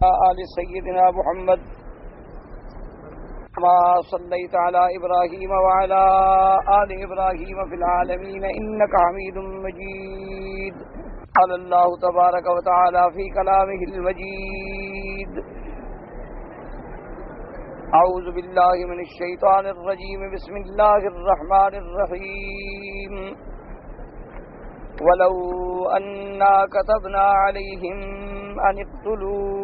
آل سيدنا محمد كما صليت على إبراهيم وعلى آل إبراهيم في العالمين إنك حميد مجيد. قال الله تبارك وتعالى في كلامه المجيد: أعوذ بالله من الشيطان الرجيم. بسم الله الرحمن الرحيم. ولو أنا كتبنا عليهم أن اقتلوا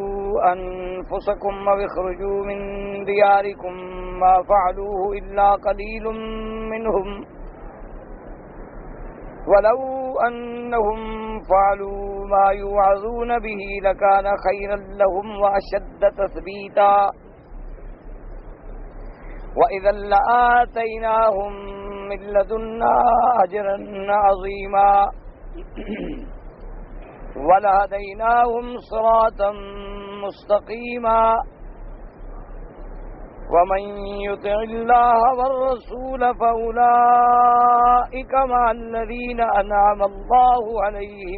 أنفسكم أو اخرجوا من دياركم ما فعلوه إلا قليل منهم ولو أنهم فعلوا ما يوعظون به لكان خيرا لهم وأشد تثبيتا وإذا لآتيناهم من لدنا أجرا عظيما ولهديناهم صراطا مستقيما. ومن يطع الله والرسول فأولئك مع الذين أنعم الله عليهم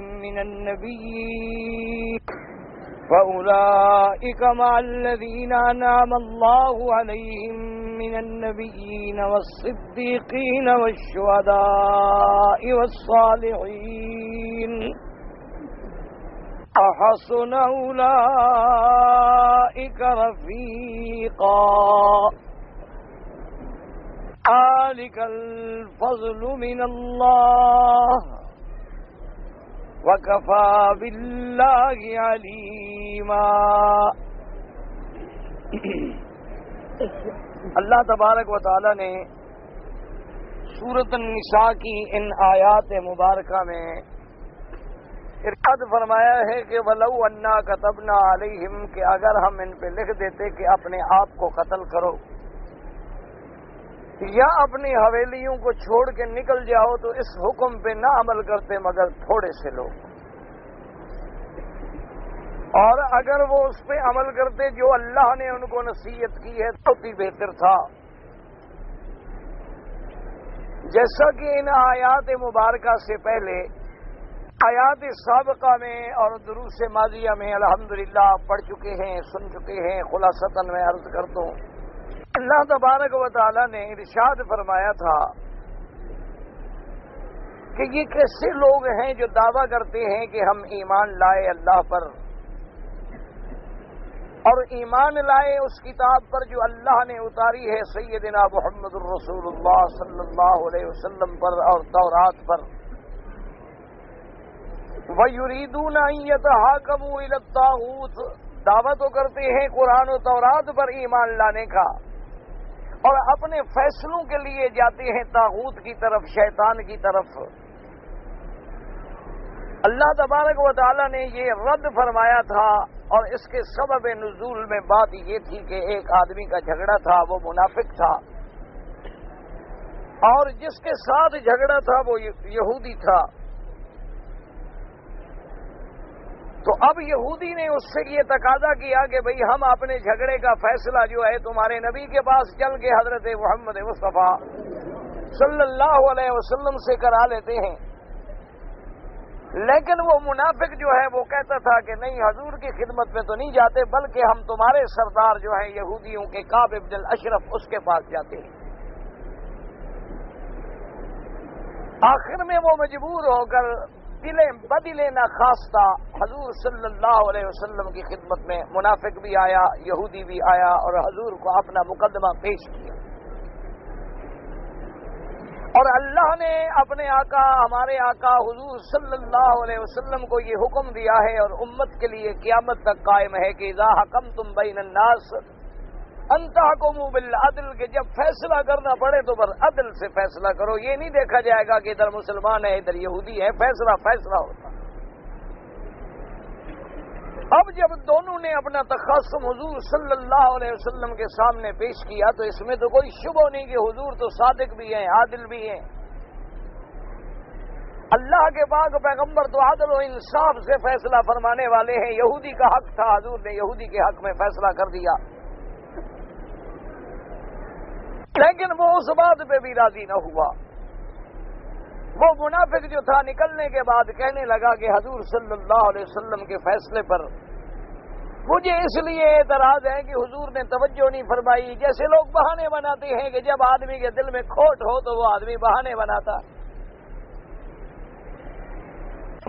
من النبيين والصديقين والشهداء والصالحين وحسن أولئك رفيقا. ذلك الفضل من الله وكفى بالله عليما. اللہ تبارک و تعالی نے سورۃ النساء کی ان آیات مبارکہ میں ارشاد فرمایا ہے کہ وَلَوْ أَنَّا كَتَبْنَا عَلَيْهِمْ کہ اگر ہم ان پہ لکھ دیتے کہ اپنے آپ کو قتل کرو یا اپنی حویلیوں کو چھوڑ کے نکل جاؤ تو اس حکم پہ نہ عمل کرتے مگر تھوڑے سے لوگ، اور اگر وہ اس پہ عمل کرتے جو اللہ نے ان کو نصیحت کی ہے تو بھی بہتر تھا. جیسا کہ ان آیات مبارکہ سے پہلے آیات سابقہ میں اور دروس ماضیہ میں الحمدللہ پڑھ چکے ہیں، سن چکے ہیں. خلاصتاً میں عرض کر دوں، اللہ تبارک و تعالی نے ارشاد فرمایا تھا کہ یہ کیسے لوگ ہیں جو دعویٰ کرتے ہیں کہ ہم ایمان لائے اللہ پر، اور ایمان لائے اس کتاب پر جو اللہ نے اتاری ہے سیدنا محمد الرسول اللہ صلی اللہ علیہ وسلم پر اور تورات پر. وَيُرِيدُونَ أَن يَتَحَاكَمُوا إِلَى الطَّاغُوتِ دعویٰ تو کرتے ہیں قرآن و تورات پر ایمان لانے کا، اور اپنے فیصلوں کے لیے جاتے ہیں طاغوت کی طرف، شیطان کی طرف. اللہ تبارک و تعالی نے یہ رد فرمایا تھا، اور اس کے سبب نزول میں بات یہ تھی کہ ایک آدمی کا جھگڑا تھا، وہ منافق تھا، اور جس کے ساتھ جھگڑا تھا وہ یہودی تھا. تو اب یہودی نے اس سے یہ تقاضا کیا کہ بھئی ہم اپنے جھگڑے کا فیصلہ جو ہے تمہارے نبی کے پاس چل کے حضرت محمد مصطفیٰ صلی اللہ علیہ وسلم سے کرا لیتے ہیں. لیکن وہ منافق جو ہے وہ کہتا تھا کہ نہیں، حضور کی خدمت میں تو نہیں جاتے، بلکہ ہم تمہارے سردار جو ہیں یہودیوں کے کعب بن الاشرف اس کے پاس جاتے ہیں. آخر میں وہ مجبور ہو کر بدل ناخواستہ حضور صلی اللہ علیہ وسلم کی خدمت میں منافق بھی آیا، یہودی بھی آیا، اور حضور کو اپنا مقدمہ پیش کیا. اور اللہ نے اپنے آقا، ہمارے آقا حضور صلی اللہ علیہ وسلم کو یہ حکم دیا ہے اور امت کے لیے قیامت تک قائم ہے کہ اذا حکمتم بین الناس ان تحکموا بالعدل کہ جب فیصلہ کرنا پڑے تو بالعدل سے فیصلہ کرو. یہ نہیں دیکھا جائے گا کہ ادھر مسلمان ہے ادھر یہودی ہے، فیصلہ ہوتا. اب جب دونوں نے اپنا تخاصم حضور صلی اللہ علیہ وسلم کے سامنے پیش کیا تو اس میں تو کوئی شبہ نہیں کہ حضور تو صادق بھی ہیں، عادل بھی ہیں. اللہ کے پاک پیغمبر تو عدل و انصاف سے فیصلہ فرمانے والے ہیں. یہودی کا حق تھا، حضور نے یہودی کے حق میں فیصلہ کر دیا. لیکن وہ اس بات پہ بھی راضی نہ ہوا. وہ منافق جو تھا نکلنے کے بعد کہنے لگا کہ حضور صلی اللہ علیہ وسلم کے فیصلے پر مجھے اس لیے اعتراض ہے کہ حضور نے توجہ نہیں فرمائی. جیسے لوگ بہانے بناتے ہیں کہ جب آدمی کے دل میں کھوٹ ہو تو وہ آدمی بہانے بناتا.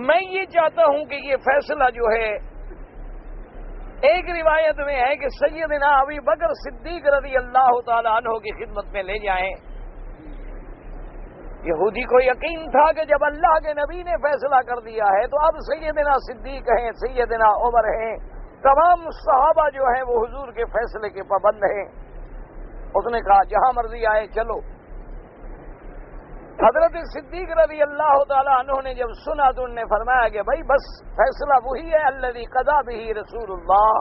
میں یہ چاہتا ہوں کہ یہ فیصلہ جو ہے، ایک روایت میں ہے کہ سیدنا ابی بکر صدیق رضی اللہ تعالی عنہ کی خدمت میں لے جائیں. یہودی کو یقین تھا کہ جب اللہ کے نبی نے فیصلہ کر دیا ہے تو اب سیدنا صدیق ہیں، سیدنا عمر ہیں، تمام صحابہ جو ہیں وہ حضور کے فیصلے کے پابند ہیں. اس نے کہا جہاں مرضی آئے چلو. حضرت صدیق رضی اللہ تعالی عنہ نے جب سنا تو انہوں نے فرمایا کہ بھائی بس فیصلہ وہی ہے الذی قضا بہ رسول اللہ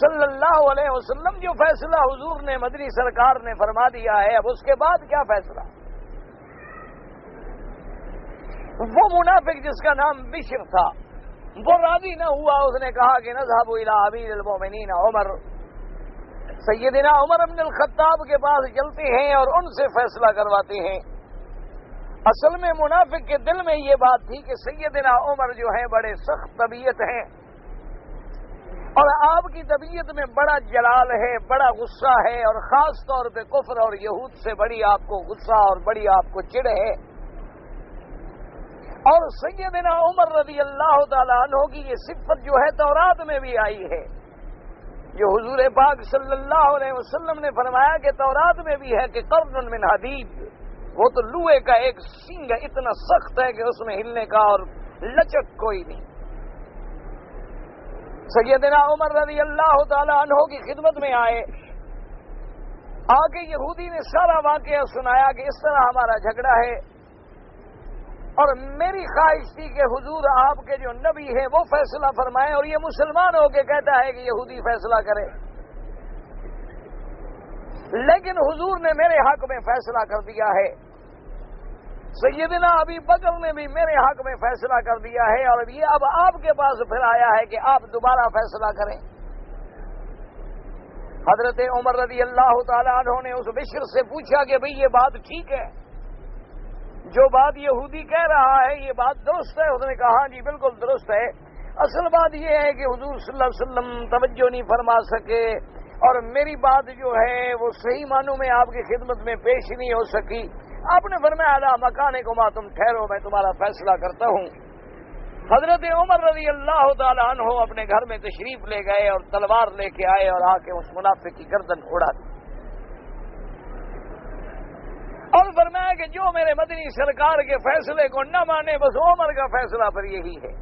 صلی اللہ علیہ وسلم، جو فیصلہ حضور نے مدنی سرکار نے فرما دیا ہے، اب اس کے بعد کیا فیصلہ. وہ منافق جس کا نام بشر تھا وہ راضی نہ ہوا. اس نے کہا کہ نذهب الی امیر المؤمنین عمر، سیدنا عمر بن الخطاب کے پاس چلتے ہیں اور ان سے فیصلہ کرواتے ہیں. اصل میں منافق کے دل میں یہ بات تھی کہ سیدنا عمر جو ہیں بڑے سخت طبیعت ہیں اور آپ کی طبیعت میں بڑا جلال ہے، بڑا غصہ ہے، اور خاص طور پہ کفر اور یہود سے بڑی آپ کو غصہ اور بڑی آپ کو چڑ ہے. اور سیدنا عمر رضی اللہ تعالیٰ عنہ کی یہ صفت جو ہے تورات میں بھی آئی ہے، جو حضور پاک صلی اللہ علیہ وسلم نے فرمایا کہ تورات میں بھی ہے کہ قرن من حدید، وہ تو لوہے کا ایک سینگ اتنا سخت ہے کہ اس میں ہلنے کا اور لچک کوئی نہیں. سیدنا عمر رضی اللہ تعالیٰ عنہ کی خدمت میں آئے. آگے یہودی نے سارا واقعہ سنایا کہ اس طرح ہمارا جھگڑا ہے اور میری خواہش تھی کہ حضور آپ کے جو نبی ہیں وہ فیصلہ فرمائیں، اور یہ مسلمان ہو کے کہتا ہے کہ یہودی فیصلہ کرے. لیکن حضور نے میرے حق میں فیصلہ کر دیا ہے، سیدنا ابی بکر نے بھی میرے حق میں فیصلہ کر دیا ہے، اور یہ اب آپ کے پاس پھر آیا ہے کہ آپ دوبارہ فیصلہ کریں. حضرت عمر رضی اللہ تعالی عنہ نے اس بشر سے پوچھا کہ بھئی یہ بات ٹھیک ہے، جو بات یہودی کہہ رہا ہے یہ بات درست ہے؟ اس نے کہا ہاں جی بالکل درست ہے. اصل بات یہ ہے کہ حضور صلی اللہ علیہ وسلم توجہ نہیں فرما سکے اور میری بات جو ہے وہ صحیح معنوں میں آپ کی خدمت میں پیش نہیں ہو سکی. آپ نے فرمایا اعلیٰ مکانے کو ماں تم ٹھہرو، میں تمہارا فیصلہ کرتا ہوں. حضرت عمر رضی اللہ تعالی عنہ اپنے گھر میں تشریف لے گئے اور تلوار لے کے آئے اور آ کے اس منافق کی گردن اڑا دی اور فرمایا کہ جو میرے مدنی سرکار کے فیصلے کو نہ مانے بس عمر کا فیصلہ پر یہی ہے.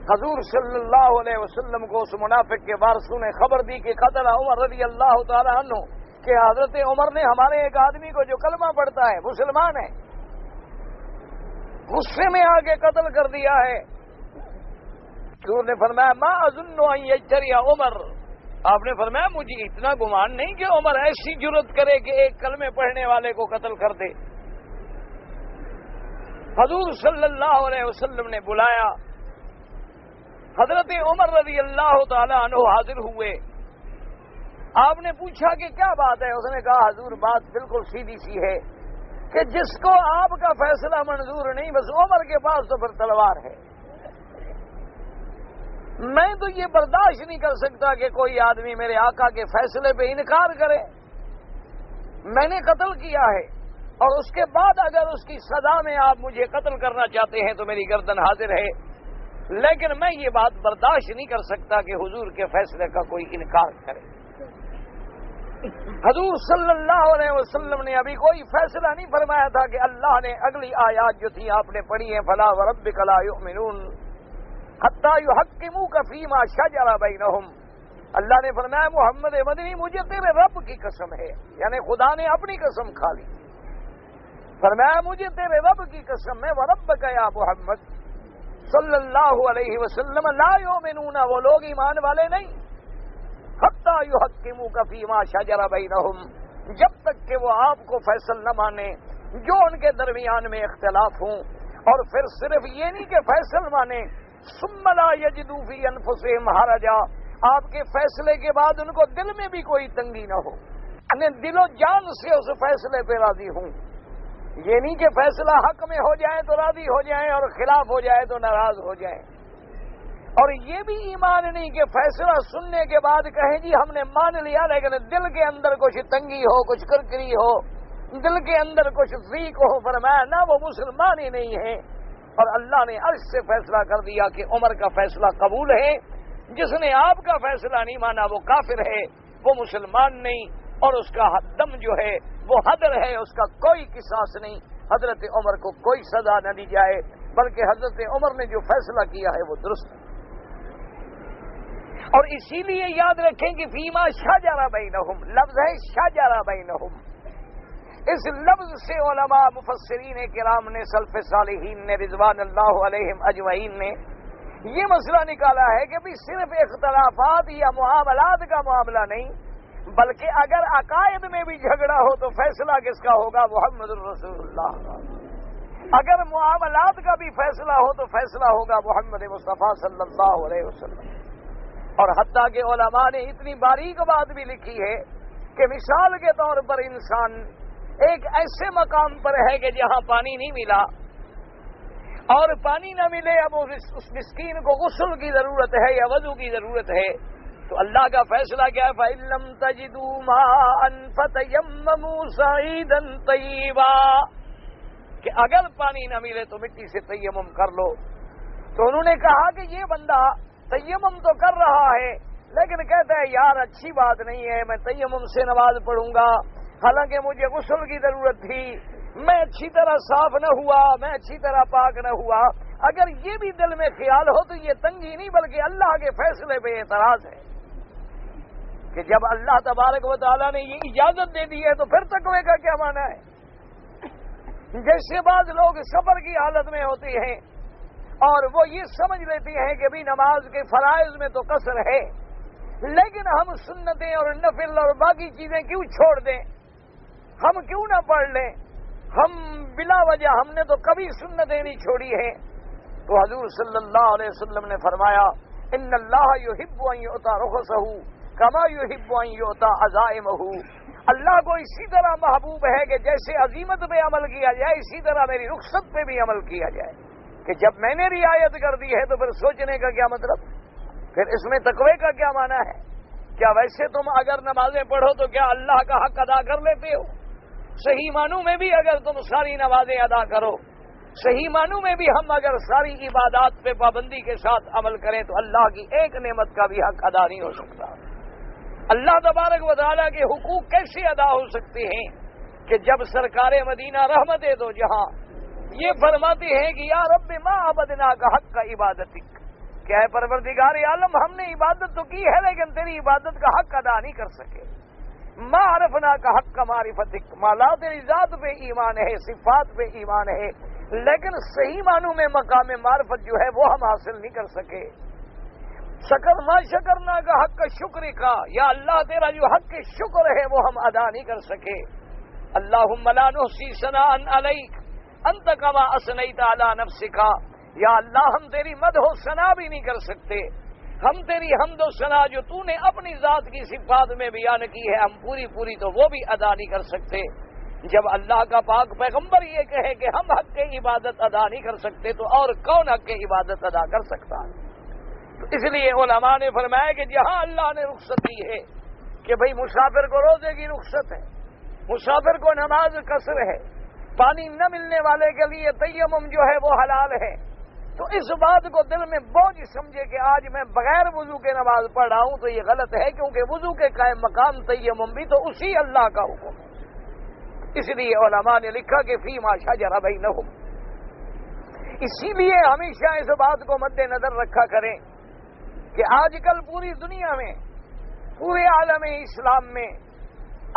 حضور صلی اللہ علیہ وسلم کو اس منافق کے وارثوں نے خبر دی کہ قتل عمر رضی اللہ تعالی عنہ، کہ حضرت عمر نے ہمارے ایک آدمی کو جو کلمہ پڑھتا ہے مسلمان ہے غصے میں آ کے قتل کر دیا ہے. حضور نے فرمایا ما اظن ان یجتری عمر، آپ نے فرمایا مجھے اتنا گمان نہیں کہ عمر ایسی جرت کرے کہ ایک کلمے پڑھنے والے کو قتل کر دے. حضور صلی اللہ علیہ وسلم نے بلایا، حضرت عمر رضی اللہ تعالی عنہ حاضر ہوئے. آپ نے پوچھا کہ کیا بات ہے؟ اس نے کہا حضور بات بالکل سیدھی سی ہے کہ جس کو آپ کا فیصلہ منظور نہیں بس عمر کے پاس تو پھر تلوار ہے. میں تو یہ برداشت نہیں کر سکتا کہ کوئی آدمی میرے آقا کے فیصلے پہ انکار کرے. میں نے قتل کیا ہے اور اس کے بعد اگر اس کی سزا میں آپ مجھے قتل کرنا چاہتے ہیں تو میری گردن حاضر ہے، لیکن میں یہ بات برداشت نہیں کر سکتا کہ حضور کے فیصلے کا کوئی انکار کرے. حضور صلی اللہ علیہ وسلم نے ابھی کوئی فیصلہ نہیں فرمایا تھا کہ اللہ نے اگلی آیات جو تھی آپ نے پڑھی ہیں فلا وربک لا یؤمنون حتی یحکموک فیما شجر بینہم. اللہ نے فرمایا محمد مدنی مجھے تیرے رب کی قسم ہے، یعنی خدا نے اپنی قسم کھا لی. فرمایا مجھے تیرے رب کی قسم ہے وربک یا محمد صلی اللہ علیہ وسلم لا یؤمنون، وہ لوگ ایمان والے نہیں حتی یحکموک فیما شجر بینہم، جب تک کہ وہ آپ کو فیصل نہ مانے جو ان کے درمیان میں اختلاف ہوں. اور پھر صرف یہ نہیں کہ فیصل مانے ثم لا یجدوا فی انفسہم حرجا، آپ کے فیصلے کے بعد ان کو دل میں بھی کوئی تنگی نہ ہو، یعنی دل و جان سے اس فیصلے پہ راضی ہوں. یہ نہیں کہ فیصلہ حق میں ہو جائے تو راضی ہو جائیں اور خلاف ہو جائے تو ناراض ہو جائیں. اور یہ بھی ایمان نہیں کہ فیصلہ سننے کے بعد کہیں جی ہم نے مان لیا، لیکن دل کے اندر کچھ تنگی ہو، کچھ کرکری ہو، دل کے اندر کچھ ضیق ہو۔ فرمایا نہ وہ مسلمان ہی نہیں ہے۔ اور اللہ نے عرش سے فیصلہ کر دیا کہ عمر کا فیصلہ قبول ہے، جس نے آپ کا فیصلہ نہیں مانا وہ کافر ہے، وہ مسلمان نہیں، اور اس کا دم جو ہے وہ حدر ہے، اس کا کوئی قصاص نہیں۔ حضرت عمر کو کوئی سزا نہ دی جائے، بلکہ حضرت عمر نے جو فیصلہ کیا ہے وہ درست ہے۔ اور اسی لیے یاد رکھیں کہ فیما شجر بینہم، لفظ ہے شجر بینہم، اس لفظ سے علماء مفسرین کرام نے، سلف صالحین نے، رضوان اللہ علیہم اجمعین نے یہ مسئلہ نکالا ہے کہ بھی صرف اختلافات یا معاملات کا معاملہ نہیں، بلکہ اگر عقائد میں بھی جھگڑا ہو تو فیصلہ کس کا ہوگا؟ محمد الرسول اللہ کا۔ اگر معاملات کا بھی فیصلہ ہو تو فیصلہ ہوگا محمد مصطفیٰ صلی اللہ علیہ وسلم۔ اور حتیٰ کہ علماء نے اتنی باریک بات بھی لکھی ہے کہ مثال کے طور پر انسان ایک ایسے مقام پر ہے کہ جہاں پانی نہیں ملا، اور پانی نہ ملے، اب اس مسکین کو غسل کی ضرورت ہے یا وضو کی ضرورت ہے، تو اللہ کا فیصلہ کیا ہے؟ فَإِن لَّمْ تَجِدُوا مَاءً فَتَيَمَّمُوا صَعِيدًا طَيِّبًا، کہ اگر پانی نہ ملے تو مٹی سے تیمم کر لو۔ تو انہوں نے کہا کہ یہ بندہ تیمم تو کر رہا ہے، لیکن کہتا ہے یار اچھی بات نہیں ہے، میں تیمم سے نماز پڑھوں گا، حالانکہ مجھے غسل کی ضرورت تھی، میں اچھی طرح صاف نہ ہوا، میں اچھی طرح پاک نہ ہوا۔ اگر یہ بھی دل میں خیال ہو تو یہ تنگی نہیں بلکہ اللہ کے فیصلے پہ اعتراض ہے کہ جب اللہ تبارک و تعالیٰ نے یہ اجازت دے دی ہے تو پھر تقوی کا کیا معنی ہے؟ جیسے بعض لوگ سفر کی حالت میں ہوتے ہیں اور وہ یہ سمجھ لیتے ہیں کہ بھی نماز کے فرائض میں تو قصر ہے، لیکن ہم سنتیں اور نفل اور باقی چیزیں کیوں چھوڑ دیں، ہم کیوں نہ پڑھ لیں، ہم بلا وجہ ہم نے تو کبھی سنتیں نہیں چھوڑی ہیں۔ تو حضور صلی اللہ علیہ وسلم نے فرمایا ان اللہ یحب ان یؤتی رخصہ کما یحب ان یؤتی عزائمہ، اللہ کو اسی طرح محبوب ہے کہ جیسے عزیمت پہ عمل کیا جائے اسی طرح میری رخصت پہ بھی عمل کیا جائے، کہ جب میں نے رعایت کر دی ہے تو پھر سوچنے کا کیا مطلب، پھر اس میں تقوی کا کیا معنی ہے؟ کیا ویسے تم اگر نمازیں پڑھو تو کیا اللہ کا حق ادا کر لیتے ہو؟ صحیح معنوں میں بھی اگر تم ساری نمازیں ادا کرو، صحیح معنوں میں بھی ہم اگر ساری عبادات پہ پابندی کے ساتھ عمل کریں تو اللہ کی ایک نعمت کا بھی حق ادا نہیں ہو سکتا۔ اللہ تبارک و تعالیٰ کے حقوق کیسے ادا ہو سکتے ہیں کہ جب سرکار مدینہ رحمت دو جہاں یہ فرماتے ہیں کہ یا رب ما عبدنا کا حق کا عبادتک، کیا ہے پروردگار عالم ہم نے عبادت تو کی ہے لیکن تیری عبادت کا حق ادا نہیں کر سکے، ما عرفنا کا حق کا معرفتک، مالا تیری ذات پہ ایمان ہے، صفات پہ ایمان ہے، لیکن صحیح معنوں میں مقام معرفت جو ہے وہ ہم حاصل نہیں کر سکے۔ شکر ما شکرنا کا حق کا شکر کا، یا اللہ تیرا جو حق کے شکر ہے وہ ہم ادا نہیں کر سکے۔ اللہم لا نحصی ثناء علیک انت کما اثنیت علی نفسک، یا اللہ ہم تیری مدح و ثنا بھی نہیں کر سکتے، ہم تیری حمد و ثنا جو تو نے اپنی ذات کی صفات میں بیان کی ہے ہم پوری تو وہ بھی ادا نہیں کر سکتے۔ جب اللہ کا پاک پیغمبر یہ کہے کہ ہم حق کی عبادت ادا نہیں کر سکتے تو اور کون حق کی عبادت ادا کر سکتا ہے؟ تو اس لیے علماء نے فرمایا کہ جہاں اللہ نے رخصت دی ہے کہ بھئی مسافر کو روزے کی رخصت ہے، مسافر کو نماز قصر ہے، پانی نہ ملنے والے کے لیے تیمم جو ہے وہ حلال ہے، تو اس بات کو دل میں بوجھ سمجھے کہ آج میں بغیر وضو کے نماز پڑھ رہا ہوں تو یہ غلط ہے، کیونکہ وضو کے قائم مقام تیمم بھی تو اسی اللہ کا حکم ہے۔ اس لیے علماء نے لکھا کہ فیما شجر بینہم، اسی لیے ہمیشہ اس بات کو مد نظر رکھا کریں کہ آج کل پوری دنیا میں، پورے عالم اسلام میں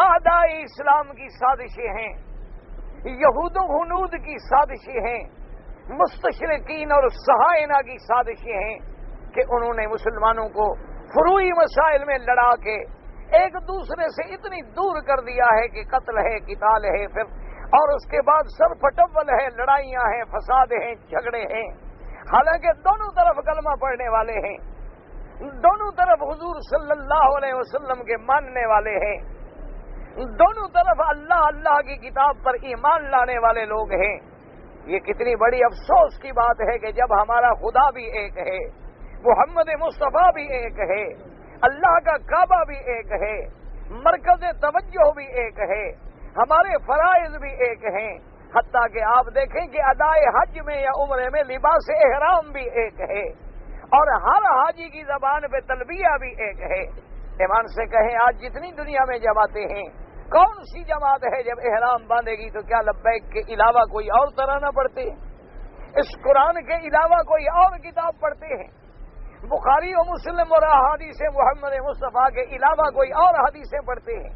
اعداء اسلام کی سازشیں ہیں، یہود و ہنود کی سازشیں ہیں، مستشرقین اور صہاینہ کی سازشیں ہیں کہ انہوں نے مسلمانوں کو فروعی مسائل میں لڑا کے ایک دوسرے سے اتنی دور کر دیا ہے کہ قتل ہے، قتال ہے، پھر اور اس کے بعد سر پٹول ہے، لڑائیاں ہیں، فساد ہیں، جھگڑے ہیں، حالانکہ دونوں طرف کلمہ پڑھنے والے ہیں، دونوں طرف حضور صلی اللہ علیہ وسلم کے ماننے والے ہیں، دونوں طرف اللہ کی کتاب پر ایمان لانے والے لوگ ہیں۔ یہ کتنی بڑی افسوس کی بات ہے کہ جب ہمارا خدا بھی ایک ہے، محمد مصطفیٰ بھی ایک ہے، اللہ کا کعبہ بھی ایک ہے، مرکز توجہ بھی ایک ہے، ہمارے فرائض بھی ایک ہیں، حتیٰ کہ آپ دیکھیں کہ ادائے حج میں یا عمرے میں لباس احرام بھی ایک ہے، اور ہر حاجی کی زبان پہ تلبیہ بھی ایک ہے۔ ایمان سے کہیں آج جتنی دنیا میں جماعتیں ہیں، کون سی جماعت ہے جب احرام باندھے گی تو کیا لبیک کے علاوہ کوئی اور ترانہ پڑھتے ہیں؟ اس قرآن کے علاوہ کوئی اور کتاب پڑھتے ہیں؟ بخاری و مسلم اور احادیث محمد مصطفیٰ کے علاوہ کوئی اور حدیثیں پڑھتے ہیں؟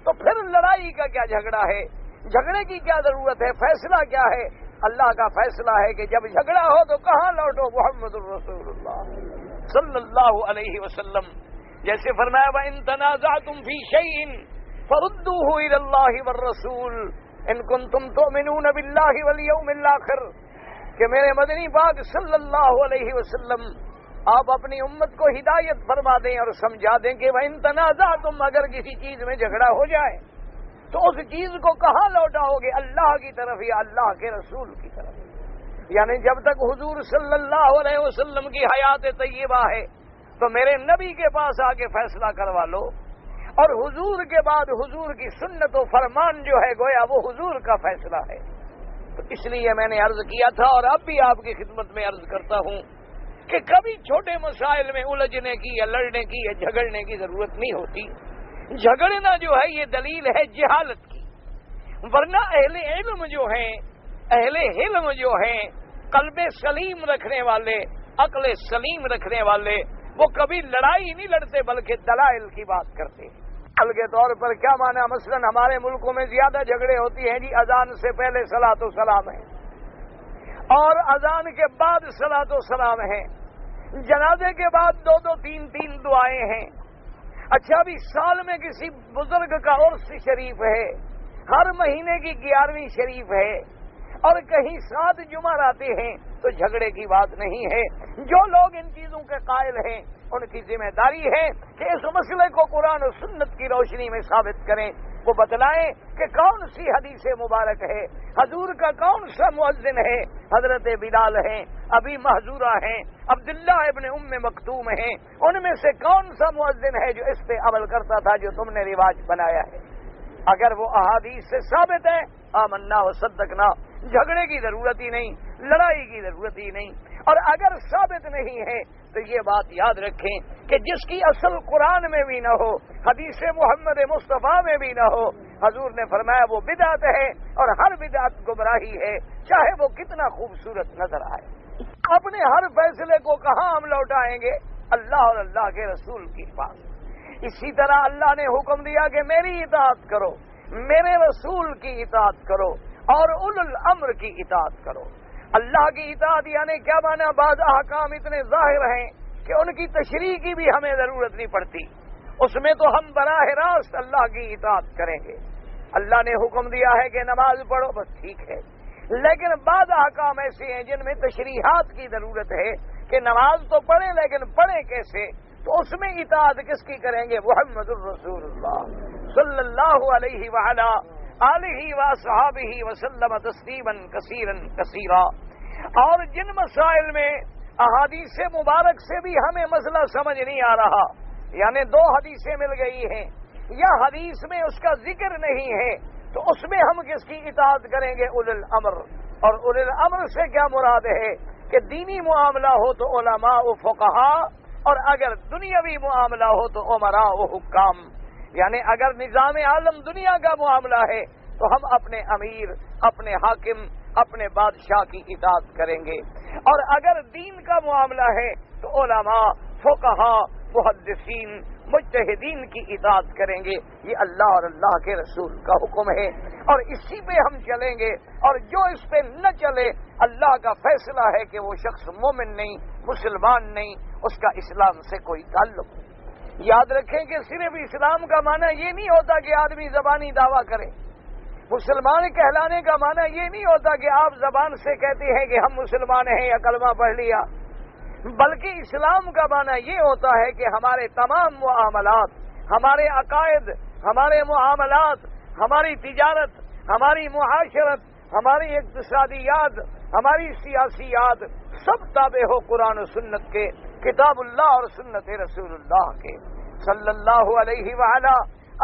تو پھر لڑائی کا کیا جھگڑا ہے؟ جھگڑے کی کیا ضرورت ہے؟ فیصلہ کیا ہے؟ اللہ کا فیصلہ ہے کہ جب جھگڑا ہو تو کہاں لوٹو؟ محمد الرسول اللہ صلی اللہ علیہ وسلم جیسے فرمایا وَإِن تَنَازَعْتُمْ فِي شَيْءٍ فَرُدُّوهُ إِلَى اللَّهِ وَالرَّسُولِ إِن كُنتُمْ تُؤْمِنُونَ بِاللَّهِ وَالْيَوْمِ الْآخِرِ کہ میرے مدنی پاک صلی اللہ علیہ وسلم آپ اپنی امت کو ہدایت فرما دیں اور سمجھا دیں کہ وَإِن تَنَازَعْتُمْ اگر کسی چیز میں جھگڑا ہو جائے تو اس چیز کو کہاں لوٹاؤ گے؟ اللہ کی طرف یا اللہ کے رسول کی طرف؟ یعنی جب تک حضور صلی اللہ علیہ وسلم کی حیات طیبہ ہے تو میرے نبی کے پاس آ کے فیصلہ کروا لو، اور حضور کے بعد حضور کی سنت و فرمان جو ہے گویا وہ حضور کا فیصلہ ہے۔ تو اس لیے میں نے عرض کیا تھا اور اب بھی آپ کی خدمت میں عرض کرتا ہوں کہ کبھی چھوٹے مسائل میں الجھنے کی یا لڑنے کی یا جھگڑنے کی ضرورت نہیں ہوتی۔ جھگڑنا جو ہے یہ دلیل ہے جہالت کی، ورنہ اہل علم جو ہیں، اہل علم جو ہیں، قلب سلیم رکھنے والے، عقل سلیم رکھنے والے، وہ کبھی لڑائی نہیں لڑتے بلکہ دلائل کی بات کرتے ہیں۔ مثال کے طور پر کیا مانا؟ مثلا ہمارے ملکوں میں زیادہ جھگڑے ہوتی ہیں جی اذان سے پہلے صلاۃ و سلام ہے اور اذان کے بعد صلاۃ و سلام ہے، جنازے کے بعد دو دو تین تین دعائیں ہیں۔ اچھا بھی سال میں کسی بزرگ کا عرس شریف ہے، ہر مہینے کی 11ویں شریف ہے، اور کہیں 7 جمعراتے ہیں، تو جھگڑے کی بات نہیں ہے۔ جو لوگ ان چیزوں کے قائل ہیں ان کی ذمہ داری ہے کہ اس مسئلے کو قرآن و سنت کی روشنی میں ثابت کریں، وہ بتلائیں کہ کون سی حدیث مبارک ہے، حضور کا کون سا مؤذن ہے، حضرت بلال ہیں، ابھی محذورہ ہیں، عبداللہ ابن ام مکتوم ہیں، ان میں سے کون سا مؤذن ہے جو اس پہ عمل کرتا تھا جو تم نے رواج بنایا ہے؟ اگر وہ احادیث سے ثابت ہے آمنا و صدقنا، جھگڑے کی ضرورت ہی نہیں، لڑائی کی ضرورت ہی نہیں۔ اور اگر ثابت نہیں ہے تو یہ بات یاد رکھیں کہ جس کی اصل قرآن میں بھی نہ ہو، حدیث محمد مصطفیٰ میں بھی نہ ہو، حضور نے فرمایا وہ بدعت ہے، اور ہر بدعت گمراہی ہے، چاہے وہ کتنا خوبصورت نظر آئے۔ اپنے ہر فیصلے کو کہاں ہم لوٹائیں گے؟ اللہ اور اللہ کے رسول کے پاس۔ اسی طرح اللہ نے حکم دیا کہ میری اطاعت کرو، میرے رسول کی اطاعت کرو، اور اولو الامر کی اطاعت کرو۔ اللہ کی اطاعت یعنی کیا مانا؟ بعض احکام اتنے ظاہر ہیں کہ ان کی تشریح کی بھی ہمیں ضرورت نہیں پڑتی، اس میں تو ہم براہ راست اللہ کی اطاعت کریں گے۔ اللہ نے حکم دیا ہے کہ نماز پڑھو، بس ٹھیک ہے، لیکن بعض احکام ایسے ہیں جن میں تشریحات کی ضرورت ہے کہ نماز تو پڑھیں لیکن پڑھیں کیسے، تو اس میں اطاعت کس کی کریں گے؟ محمد الرسول اللہ صلی اللہ علیہ وعلا آلہ وصحابہ وسلم تسلیما کثیرا کثیرا۔ اور جن مسائل میں احادیث مبارک سے بھی ہمیں مسئلہ سمجھ نہیں آ رہا، یعنی 2 حدیثیں مل گئی ہیں یا حدیث میں اس کا ذکر نہیں ہے، تو اس میں ہم کس کی اطاعت کریں گے؟ اولو الامر۔ اور اولو الامر سے کیا مراد ہے کہ دینی معاملہ ہو تو علماء و فقہا، اور اگر دنیاوی معاملہ ہو تو امراء و حکام۔ یعنی اگر نظام عالم دنیا کا معاملہ ہے تو ہم اپنے امیر، اپنے حاکم، اپنے بادشاہ کی اطاعت کریں گے، اور اگر دین کا معاملہ ہے تو علماء، فقہا، محدثین، مجتہدین کی اطاعت کریں گے۔ یہ اللہ اور اللہ کے رسول کا حکم ہے، اور اسی پہ ہم چلیں گے، اور جو اس پہ نہ چلے اللہ کا فیصلہ ہے کہ وہ شخص مومن نہیں، مسلمان نہیں، اس کا اسلام سے کوئی تعلق نہیں۔ یاد رکھیں کہ صرف اسلام کا معنی یہ نہیں ہوتا کہ آدمی زبانی دعویٰ کرے، مسلمان کہلانے کا معنی یہ نہیں ہوتا کہ آپ زبان سے کہتے ہیں کہ ہم مسلمان ہیں یا کلمہ پڑھ لیا، بلکہ اسلام کا معنی یہ ہوتا ہے کہ ہمارے تمام معاملات، ہمارے عقائد، ہمارے معاملات، ہماری تجارت، ہماری معاشرت، ہماری اقتصادیات، ہماری سیاسیات سب تابع ہو قرآن و سنت کے، کتاب اللہ اور سنت رسول اللہ کے صلی اللہ علیہ وعلا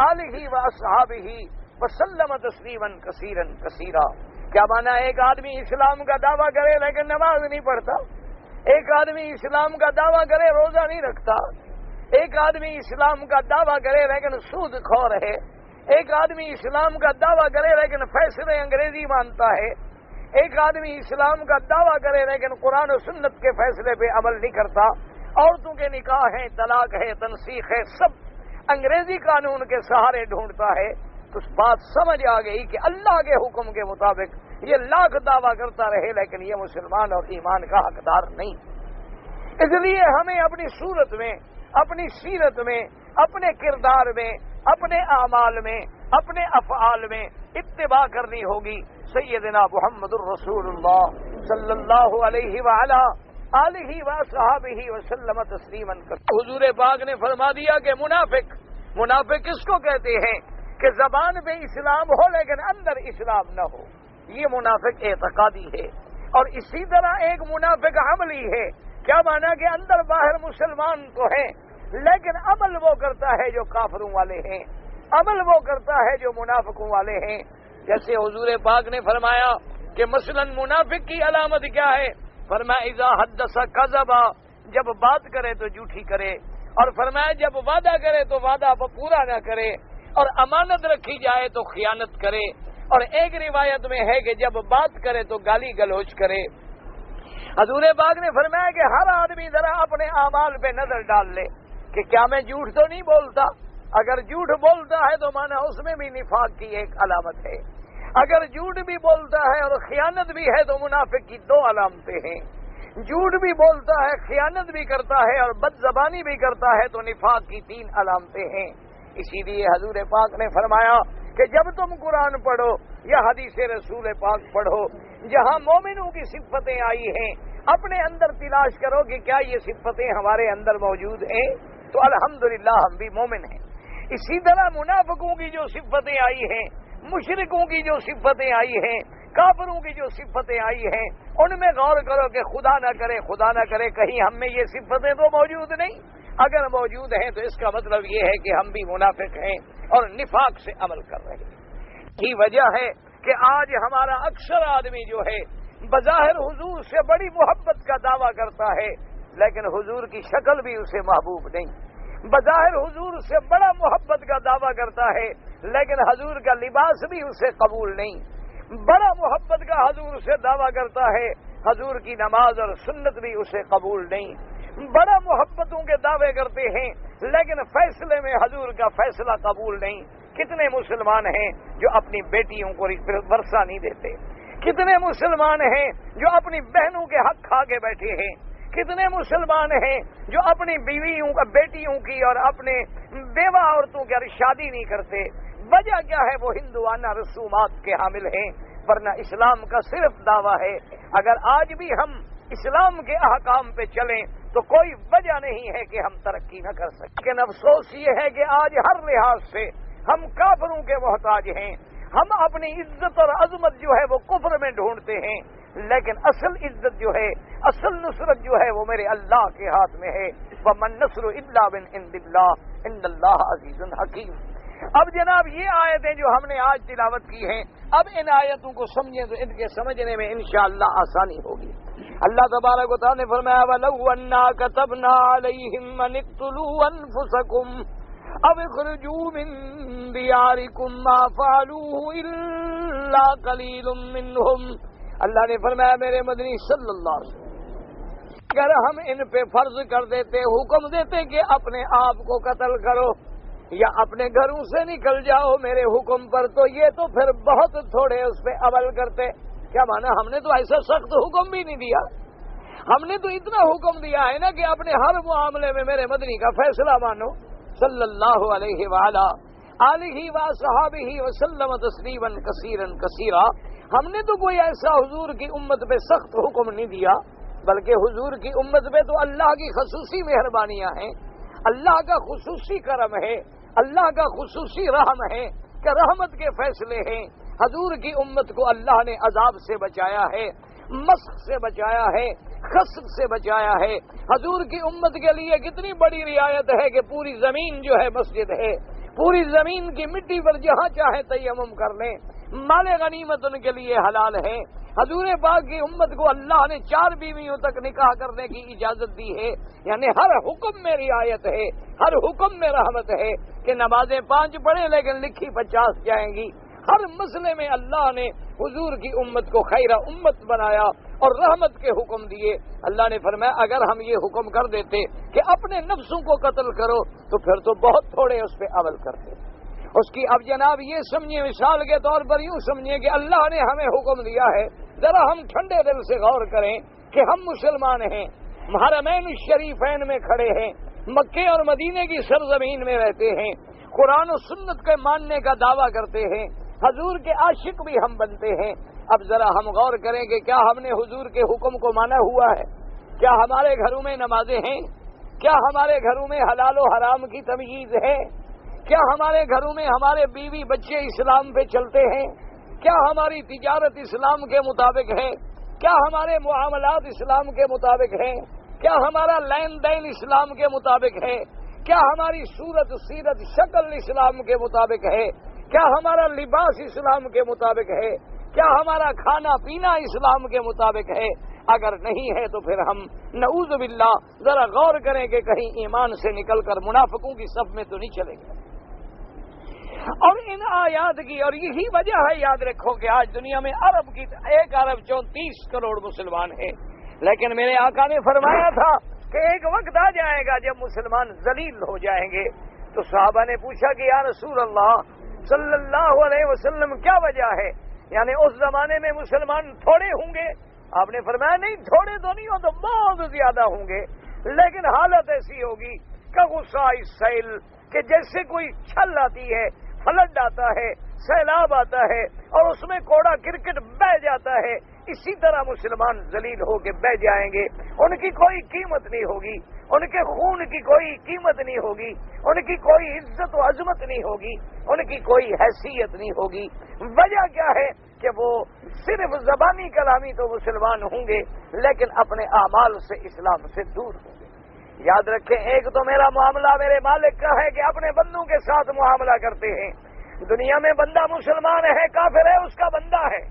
آلہ واصحابہ وسلم تسلیما کثیرا کثیرا۔ کیا مانا ایک آدمی اسلام کا دعویٰ کرے لیکن نماز نہیں پڑھتا، ایک آدمی اسلام کا دعویٰ کرے روزہ نہیں رکھتا، ایک آدمی اسلام کا دعویٰ کرے لیکن سود خور ہے، ایک آدمی اسلام کا دعویٰ کرے لیکن فیصلے انگریزی مانتا ہے، ایک آدمی اسلام کا دعویٰ کرے لیکن قرآن و سنت کے فیصلے پہ عمل نہیں کرتا، عورتوں کے نکاح ہیں، طلاق ہے، تنسیخ ہے، سب انگریزی قانون کے سہارے ڈھونڈتا ہے، تو بات سمجھ آ گئی کہ اللہ کے حکم کے مطابق یہ لاکھ دعویٰ کرتا رہے لیکن یہ مسلمان اور ایمان کا حقدار نہیں۔ اس لیے ہمیں اپنی صورت میں، اپنی سیرت میں، اپنے کردار میں، اپنے اعمال میں، اپنے افعال میں اتباع کرنی ہوگی سیدنا محمد الرسول اللہ صلی اللہ علیہ وعلا آلہ وصحابہ وسلم تسلیما۔ حضور پاک نے فرما دیا کہ منافق کس کو کہتے ہیں کہ زبان پہ اسلام ہو لیکن اندر اسلام نہ ہو، یہ منافق اعتقادی ہے۔ اور اسی طرح ایک منافق عملی ہے، کیا مانا کہ اندر باہر مسلمان تو ہے لیکن عمل وہ کرتا ہے جو کافروں والے ہیں، عمل وہ کرتا ہے جو منافقوں والے ہیں۔ جیسے حضور پاک نے فرمایا کہ مثلا منافق کی علامت کیا ہے؟ فرمایا اذا حدث کذبا، جب بات کرے تو جھوٹی کرے، اور فرمایا جب وعدہ کرے تو وعدہ پورا نہ کرے، اور امانت رکھی جائے تو خیانت کرے، اور ایک روایت میں ہے کہ جب بات کرے تو گالی گلوچ کرے۔ حضور پاک نے فرمایا کہ ہر آدمی ذرا اپنے اعمال پہ نظر ڈال لے کہ کیا میں جھوٹ تو نہیں بولتا؟ اگر جھوٹ بولتا ہے تو مانا اس میں بھی نفاق کی ایک علامت ہے، اگر جھوٹ بھی بولتا ہے اور خیانت بھی ہے تو منافق کی دو علامتیں ہیں۔ جھوٹ بھی بولتا ہے، خیانت بھی کرتا ہے اور بد زبانی بھی کرتا ہے تو نفاق کی 3 علامتیں ہیں۔ اسی لیے حضور پاک نے فرمایا کہ جب تم قرآن پڑھو یا حدیث رسول پاک پڑھو، جہاں مومنوں کی صفتیں آئی ہیں اپنے اندر تلاش کرو کہ کیا یہ صفتیں ہمارے اندر موجود ہیں، تو الحمدللہ ہم بھی مومن ہیں۔ اسی طرح منافقوں کی جو صفتیں آئی ہیں، مشرکوں کی جو صفتیں آئی ہیں، کافروں کی جو صفتیں آئی ہیں، ان میں غور کرو کہ خدا نہ کرے کہیں ہم میں یہ صفتیں تو موجود نہیں۔ اگر موجود ہیں تو اس کا مطلب یہ ہے کہ ہم بھی منافق ہیں اور نفاق سے عمل کر رہے ہیں۔ کی وجہ ہے کہ آج ہمارا اکثر آدمی جو ہے بظاہر حضور سے بڑی محبت کا دعویٰ کرتا ہے لیکن حضور کی شکل بھی اسے محبوب نہیں، بظاہر حضور سے بڑا محبت کا دعویٰ کرتا ہے لیکن حضور کا لباس بھی اسے قبول نہیں، بڑا محبت کا حضور سے دعویٰ کرتا ہے، حضور کی نماز اور سنت بھی اسے قبول نہیں، بڑا محبتوں کے دعوے کرتے ہیں لیکن فیصلے میں حضور کا فیصلہ قبول نہیں۔ کتنے مسلمان ہیں جو اپنی بیٹیوں کو ورثہ نہیں دیتے، کتنے مسلمان ہیں جو اپنی بہنوں کے حق کھا کے بیٹھے ہیں، کتنے مسلمان ہیں جو اپنی بیویوں بیٹیوں کی اور اپنے بیوہ عورتوں کی شادی نہیں کرتے۔ وجہ کیا ہے؟ وہ ہندوانہ رسومات کے حامل ہیں، ورنہ اسلام کا صرف دعویٰ ہے۔ اگر آج بھی ہم اسلام کے احکام پہ چلیں تو کوئی وجہ نہیں ہے کہ ہم ترقی نہ کر سکیں، لیکن افسوس یہ ہے کہ آج ہر لحاظ سے ہم کافروں کے محتاج ہیں۔ ہم اپنی عزت اور عظمت جو ہے وہ کفر میں ڈھونڈتے ہیں، لیکن اصل عزت جو ہے، اصل نصرت جو ہے وہ میرے اللہ کے ہاتھ میں ہے۔ وَمَن نَّصْرُ إِلَّا مِنْ عِندِ اللَّهِ إِنَّ اللَّهَ عَزِيزٌ حَكِيمٌ۔ اب جناب یہ آیتیں جو ہم نے آج تلاوت کی ہیں، اب ان آیتوں کو سمجھیں تو ان کے سمجھنے میں انشاءاللہ آسانی ہوگی۔ اللہ تبارک و تعالیٰ نے فرمایا وَلَوْ أَنَّا كَتَبْنَا عَلَيْهِمْ أَنِ اقْتُلُوا أَنفُسَكُمْ أَوْ اخْرُجُوا مِن دِيَارِكُمْ مَا فَعَلُوهُ إِلَّا قَلِيلٌ مِّنْهُمْ۔ اللہ نے فرمایا میرے مدنی صلی اللہ علیہ وسلم، اگر ہم ان پہ فرض کر دیتے، حکم دیتے کہ اپنے آپ کو قتل کرو یا اپنے گھروں سے نکل جاؤ میرے حکم پر، تو یہ تو پھر بہت تھوڑے اس پہ عمل کرتے۔ کیا مانا؟ ہم نے تو ایسا سخت حکم بھی نہیں دیا، ہم نے تو اتنا حکم دیا ہے نا کہ اپنے ہر معاملے میں میرے مدنی کا فیصلہ مانو صلی اللہ علیہ وآلہ آلہ وصحابہ وسلم تسلیما کثیرا کثیرا۔ ہم نے تو کوئی ایسا حضور کی امت پہ سخت حکم نہیں دیا، بلکہ حضور کی امت پہ تو اللہ کی خصوصی مہربانیاں ہیں، اللہ کا خصوصی کرم ہے، اللہ کا خصوصی رحم ہے کہ رحمت کے فیصلے ہیں۔ حضور کی امت کو اللہ نے عذاب سے بچایا ہے، مسخ سے بچایا ہے، خسف سے بچایا ہے. حضور کی امت کے لیے کتنی بڑی رعایت ہے کہ پوری زمین جو ہے مسجد ہے, پوری زمین کی مٹی پر جہاں چاہے تیمم کر لیں, مال غنیمت ان کے لیے حلال ہے. حضور پاک کی امت کو اللہ نے 4 بیویوں تک نکاح کرنے کی اجازت دی ہے. یعنی ہر حکم میں رعایت ہے, ہر حکم میں رحمت ہے کہ نمازیں 5 پڑھیں لیکن لکھی 50 جائیں گی. ہر مسئلے میں اللہ نے حضور کی امت کو خیر امت بنایا اور رحمت کے حکم دیے. اللہ نے فرمایا اگر ہم یہ حکم کر دیتے کہ اپنے نفسوں کو قتل کرو تو پھر تو بہت تھوڑے اس پہ عمل کرتے. اس کی اب جناب یہ سمجھیں, مثال کے طور پر یوں سمجھیں کہ اللہ نے ہمیں حکم دیا ہے, ذرا ہم ٹھنڈے دل سے غور کریں کہ ہم مسلمان ہیں, حرمین الشریفین میں کھڑے ہیں, مکے اور مدینے کی سرزمین میں رہتے ہیں, قرآن و سنت کے ماننے کا دعویٰ کرتے ہیں, حضور کے عاشق بھی ہم بنتے ہیں. اب ذرا ہم غور کریں کہ کیا ہم نے حضور کے حکم کو مانا ہوا ہے؟ کیا ہمارے گھروں میں نمازیں ہیں؟ کیا ہمارے گھروں میں حلال و حرام کی تمیز ہے؟ کیا ہمارے گھروں میں ہمارے بیوی بچے اسلام پہ چلتے ہیں؟ کیا ہماری تجارت اسلام کے مطابق ہے؟ کیا ہمارے معاملات اسلام کے مطابق ہیں؟ کیا ہمارا لین دین اسلام کے مطابق ہے؟ کیا ہماری صورت سیرت شکل اسلام کے مطابق ہے؟ کیا ہمارا لباس اسلام کے مطابق ہے؟ کیا ہمارا کھانا پینا اسلام کے مطابق ہے؟ اگر نہیں ہے تو پھر ہم نعوذ باللہ ذرا غور کریں کہ کہیں ایمان سے نکل کر منافقوں کی صف میں تو نہیں چلے گئے. اور ان آیات کی, اور یہی وجہ ہے, یاد رکھو کہ آج دنیا میں 1 ارب 34 کروڑ مسلمان ہیں, لیکن میرے آقا نے فرمایا تھا کہ ایک وقت آ جائے گا جب مسلمان ذلیل ہو جائیں گے. تو صحابہ نے پوچھا کہ یا رسول اللہ صلی اللہ علیہ وسلم کیا وجہ ہے, یعنی اس زمانے میں مسلمان تھوڑے ہوں گے؟ آپ نے فرمایا نہیں, تھوڑے تو نہیں ہو تو بہت زیادہ ہوں گے, لیکن حالت ایسی ہوگی کہ غصہ السیل, کہ جیسے کوئی چھل آتی ہے, فلڈ آتا ہے, سیلاب آتا ہے اور اس میں کوڑا کرکٹ بہ جاتا ہے, اسی طرح مسلمان ذلیل ہو کے بہ جائیں گے. ان کی کوئی قیمت نہیں ہوگی, ان کے خون کی کوئی قیمت نہیں ہوگی, ان کی کوئی عزت و عظمت نہیں ہوگی, ان کی کوئی حیثیت نہیں ہوگی. وجہ کیا ہے کہ وہ صرف زبانی کلامی تو مسلمان ہوں گے لیکن اپنے اعمال سے اسلام سے دور ہوں گے. یاد رکھیں, ایک تو میرا معاملہ میرے مالک کا ہے کہ اپنے بندوں کے ساتھ معاملہ کرتے ہیں. دنیا میں بندہ مسلمان ہے کافر ہے اس کا بندہ ہے.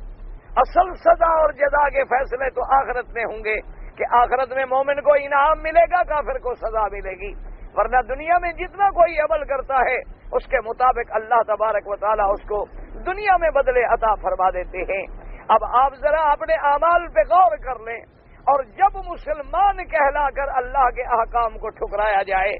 اصل سزا اور جزا کے فیصلے تو آخرت میں ہوں گے کہ آخرت میں مومن کو انعام ملے گا, کافر کو سزا ملے گی. ورنہ دنیا میں جتنا کوئی عمل کرتا ہے اس کے مطابق اللہ تبارک و تعالیٰ اس کو دنیا میں بدلے عطا فرما دیتے ہیں. اب آپ ذرا اپنے اعمال پہ غور کر لیں, اور جب مسلمان کہلا کر اللہ کے احکام کو ٹھکرایا جائے,